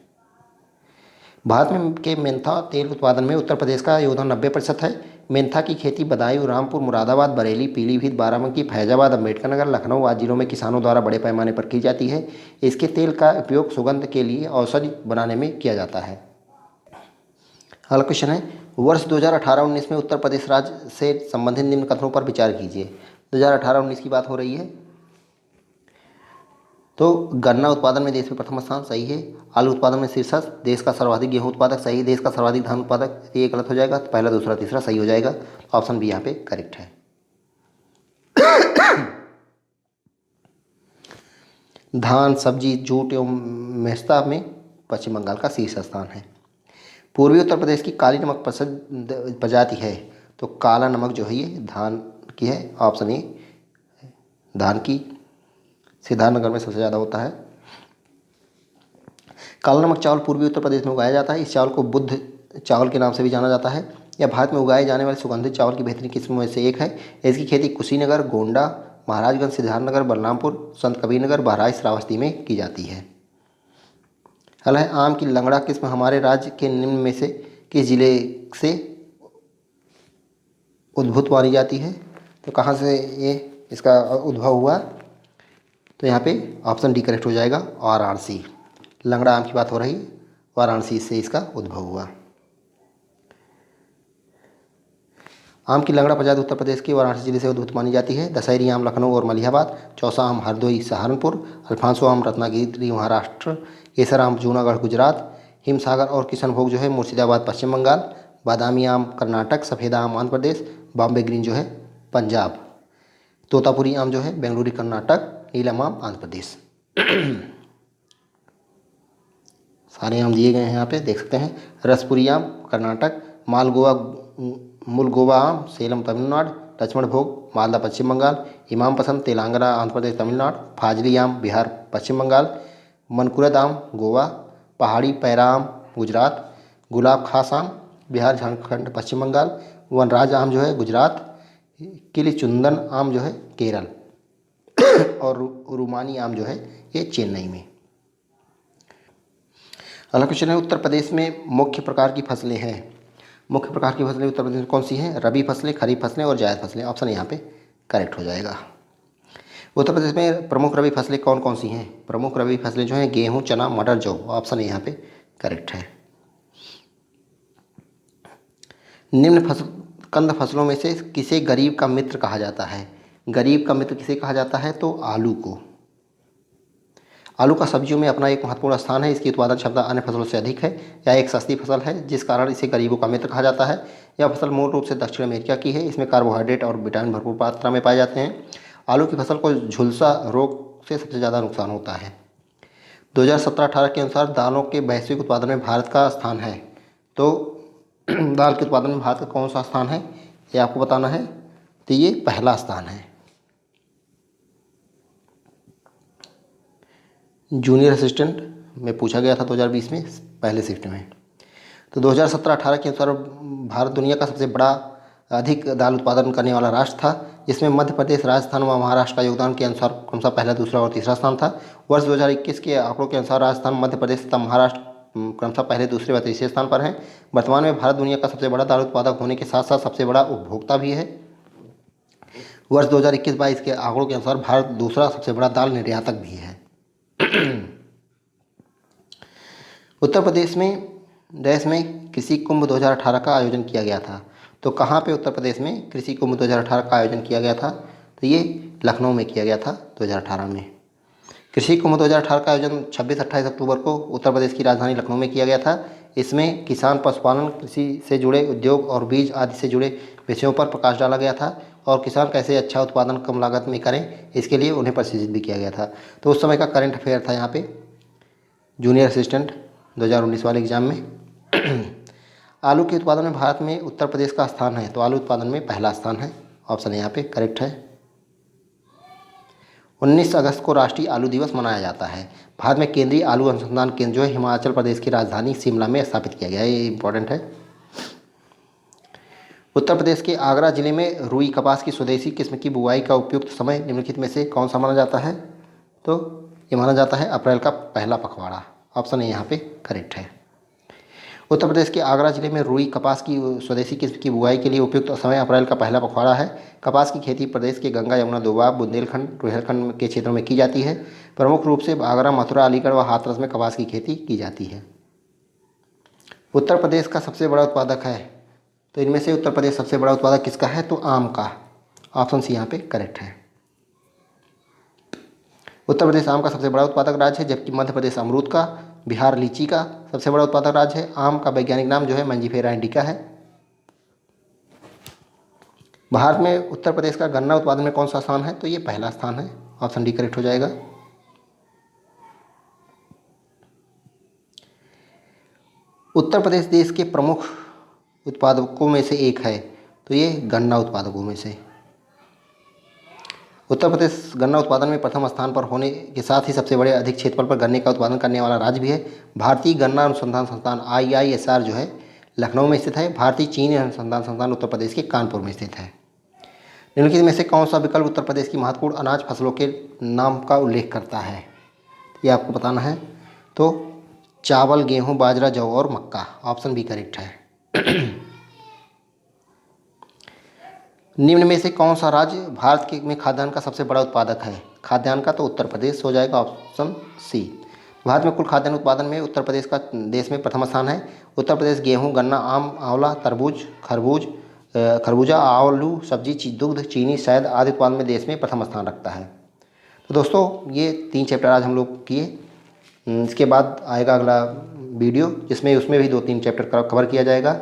Speaker 1: भारत में के मेंथा तेल उत्पादन में उत्तर प्रदेश का योगदान 90% है। मेंथा की खेती बदायूं, रामपुर, मुरादाबाद, बरेली, पीलीभीत, बाराबंकी, फैजाबाद, अम्बेडकर नगर, लखनऊ आदि जिलों में किसानों द्वारा बड़े पैमाने पर की जाती है। इसके तेल का उपयोग सुगंध के लिए औषधि बनाने में किया जाता है। अगला क्वेश्चन है, वर्ष 2018-19 में उत्तर प्रदेश राज्य से संबंधित निम्न कथनों पर विचार कीजिए। 2018-19 की बात हो रही है, तो गन्ना उत्पादन में देश में प्रथम स्थान, सही है। आलू उत्पादन में शीर्षक, देश का सर्वाधिक गेहूं उत्पादक, सही। देश का सर्वाधिक धान उत्पादक, ये गलत हो जाएगा, तो पहला, दूसरा, तीसरा सही हो जाएगा, ऑप्शन बी यहाँ पे करेक्ट है। धान, सब्जी, जूट एवं मेस्ता में पश्चिम बंगाल का शीर्ष स्थान है। पूर्वी उत्तर प्रदेश की काली नमक प्रसिद्ध प्रजाति है, तो काला नमक जो है ये धान की है। ऑप्शन ए धान की सिद्धार्थनगर में सबसे ज़्यादा होता है। काला नमक चावल पूर्वी उत्तर प्रदेश में उगाया जाता है। इस चावल को बुद्ध चावल के नाम से भी जाना जाता है। यह भारत में उगाए जाने वाले सुगंधित चावल की बेहतरीन किस्मों में से एक है। इसकी खेती कुशीनगर, गोंडा, महाराजगंज, सिद्धार्थनगर, बलरामपुर, संत कबीरनगर, बहराइच, श्रावस्ती में की जाती है। अगला है आम की लंगड़ा किस्म हमारे राज्य के निम्न में से किस जिले से उद्भूत मानी जाती है? तो कहाँ से ये इसका उद्भव हुआ? तो यहाँ पे ऑप्शन डी करेक्ट हो जाएगा, वाराणसी। लंगड़ा आम की बात हो रही, वाराणसी से इसका उद्भव हुआ। आम की लंगड़ा प्रजाति उत्तर प्रदेश के वाराणसी जिले से उद्भूत मानी जाती है। दशहरी आम लखनऊ और मलिहाबाद, चौसा आम हरदोई सहारनपुर, अल्फांसो आम रत्नागिरी महाराष्ट्र, केसर आम जूनागढ़ गुजरात, हिमसागर और किशनभोग जो है मुर्शिदाबाद पश्चिम बंगाल, बादामी आम कर्नाटक, सफ़ेदा आम आंध्र प्रदेश, बॉम्बे ग्रीन जो है पंजाब, तोतापुरी आम जो है बेंगलुरु कर्नाटक, नीलम आम आंध्र प्रदेश। सारे आम दिए गए हैं यहाँ पे देख सकते हैं। रसपुरी आम कर्नाटक, मुलगोवा आम सेलम तमिलनाडु, लक्ष्मण भोग मालदा पश्चिम बंगाल, इमाम पसंद तेलंगाना आंध्र प्रदेश तमिलनाडु, फाजली आम बिहार पश्चिम बंगाल, मनकुरद आम गोवा, पहाड़ी पैरा आम गुजरात, गुलाब खास आम बिहार झारखंड पश्चिम बंगाल, वनराज आम जो है गुजरात, किलीचुंदन आम जो है केरल और रूमानी आम जो है ये चेन्नई में। अगला क्वेश्चन है उत्तर प्रदेश में मुख्य प्रकार की फसलें हैं। मुख्य प्रकार की फसलें उत्तर प्रदेश में कौन सी हैं? रबी फसलें, खरीफ फसलें और जायद फसलें। ऑप्शन यहाँ पे करेक्ट हो जाएगा। उत्तर प्रदेश में प्रमुख रबी फसलें कौन कौन सी हैं? प्रमुख रबी फसलें जो हैं गेहूँ, चना, मटर, जौ। ऑप्शन यहाँ पे करेक्ट है। निम्न कंद फसलों में से किसे गरीब का मित्र कहा जाता है? गरीब का मित्र किसे कहा जाता है? तो आलू को। आलू का सब्जियों में अपना एक महत्वपूर्ण स्थान है। इसकी उत्पादन क्षमता अन्य फसलों से अधिक है। यह एक सस्ती फसल है जिस कारण इसे गरीबों का मित्र कहा जाता है। यह फसल मूल रूप से दक्षिण अमेरिका की है। इसमें कार्बोहाइड्रेट और विटामिन भरपूर मात्रा में पाए जाते हैं। आलू की फसल को झुलसा रोग से सबसे ज़्यादा नुकसान होता है। 2017-18 के अनुसार दालों के वैश्विक उत्पादन में भारत का स्थान है। तो दाल के उत्पादन में भारत का कौन सा स्थान है ये आपको बताना है। तो ये पहला स्थान है। जूनियर असिस्टेंट में पूछा गया था 2020 में पहले शिफ्ट में। तो 2017-18 के अनुसार भारत दुनिया का सबसे बड़ा अधिक दाल उत्पादन करने वाला राष्ट्र था, जिसमें मध्य प्रदेश, राजस्थान व महाराष्ट्र का योगदान के अनुसार क्रमशः पहला, दूसरा और तीसरा स्थान था। वर्ष 2021 के आंकड़ों के अनुसार राजस्थान, मध्य प्रदेश तथा महाराष्ट्र क्रमशः पहले, दूसरे व तीसरे स्थान पर हैं। वर्तमान में भारत दुनिया का सबसे बड़ा दाल उत्पादक होने के साथ साथ सबसे बड़ा उपभोक्ता भी है। वर्ष 2021-22 के आंकड़ों के अनुसार भारत दूसरा सबसे बड़ा दाल निर्यातक भी है। उत्तर प्रदेश में देश में कृषि कुंभ 2018 का आयोजन किया गया था। तो कहाँ पे उत्तर प्रदेश में कृषि कुंभ 2018 का आयोजन किया गया था? तो ये लखनऊ में किया गया था 2018 में। कृषि कुंभ 2018 का आयोजन 26-28 अक्टूबर को उत्तर प्रदेश की राजधानी लखनऊ में किया गया था। इसमें किसान, पशुपालन, कृषि से जुड़े उद्योग और बीज आदि से जुड़े विषयों पर प्रकाश डाला गया था और किसान कैसे अच्छा उत्पादन कम लागत में करें इसके लिए उन्हें प्रशिक्षित भी किया गया था। तो उस समय का करंट अफेयर था यहाँ पे जूनियर असिस्टेंट 2019 वाले एग्जाम में। आलू के उत्पादन में भारत में उत्तर प्रदेश का स्थान है। तो आलू उत्पादन में पहला स्थान है। ऑप्शन यहाँ पे करेक्ट है। 19 अगस्त को राष्ट्रीय आलू दिवस मनाया जाता है। भारत में केंद्रीय आलू अनुसंधान केंद्र जो है हिमाचल प्रदेश की राजधानी शिमला में स्थापित किया गया है। ये इंपॉर्टेंट है। उत्तर प्रदेश के आगरा जिले में रुई कपास की स्वदेशी किस्म की बुआई का उपयुक्त समय निम्नलिखित में से कौन सा माना जाता है? तो ये माना जाता है अप्रैल का पहला पखवाड़ा। ऑप्शन यहाँ पे करेक्ट है। उत्तर प्रदेश के आगरा जिले में रुई कपास की स्वदेशी किस्म की बुआई के लिए उपयुक्त समय अप्रैल का पहला पखवाड़ा है। कपास की खेती प्रदेश के गंगा, यमुना, दोआब, बुंदेलखंड, रुहेलखंड के क्षेत्रों में की जाती है। प्रमुख रूप से आगरा, मथुरा, अलीगढ़ व हाथरस में कपास की खेती की जाती है। उत्तर प्रदेश का सबसे बड़ा उत्पादक है। तो इनमें से उत्तर प्रदेश सबसे बड़ा उत्पादक किसका है? तो आम का। ऑप्शन सी यहाँ पे करेक्ट है। उत्तर प्रदेश आम का सबसे बड़ा उत्पादक राज्य है, जबकि मध्य प्रदेश अमरूद का, बिहार लीची का सबसे बड़ा उत्पादक राज्य है। आम का वैज्ञानिक नाम जो है मंजीफेरा इंडिका है। भारत में उत्तर प्रदेश का गन्ना उत्पादन में कौन सा स्थान है? तो ये पहला स्थान है। ऑप्शन डी करेक्ट हो जाएगा। उत्तर प्रदेश देश के प्रमुख उत्पादकों में से एक है, तो ये गन्ना उत्पादकों में से। उत्तर प्रदेश गन्ना उत्पादन में प्रथम स्थान पर होने के साथ ही सबसे बड़े अधिक क्षेत्रफल पर गन्ने का उत्पादन करने वाला राज्य भी है। भारतीय गन्ना अनुसंधान संस्थान IISR जो है लखनऊ में स्थित है। भारतीय चीनी अनुसंधान संस्थान उत्तर प्रदेश के कानपुर में स्थित है। निम्नलिखित में से कौन सा विकल्प उत्तर प्रदेश की महत्वपूर्ण अनाज फसलों के नाम का उल्लेख करता है, ये आपको बताना है। तो चावल, गेहूं, बाजरा, जौ और मक्का, ऑप्शन बी करेक्ट है। निम्न में से कौन सा राज्य भारत के में खाद्यान्न का सबसे बड़ा उत्पादक है? खाद्यान्न का तो उत्तर प्रदेश हो जाएगा, ऑप्शन सी। भारत में कुल खाद्यान्न उत्पादन में उत्तर प्रदेश का देश में प्रथम स्थान है। उत्तर प्रदेश गेहूं, गन्ना, आम, आंवला, तरबूज, खरबूजा, आलू, सब्जी, दुग्ध, चीनी, शहद आदि उत्पादन में देश में प्रथम स्थान रखता है। तो दोस्तों ये 3 चैप्टर आज हम लोग किए। इसके बाद आएगा अगला वीडियो जिसमें उसमें भी 2-3 चैप्टर कवर किया जाएगा।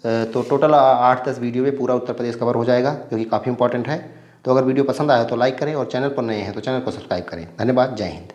Speaker 1: तो टोटल 8-10 वीडियो में पूरा उत्तर प्रदेश कवर हो जाएगा, जो कि काफ़ी इंपॉर्टेंट है। तो अगर वीडियो पसंद आया तो लाइक करें और चैनल पर नए हैं तो चैनल को सब्सक्राइब करें। धन्यवाद। जय हिंद।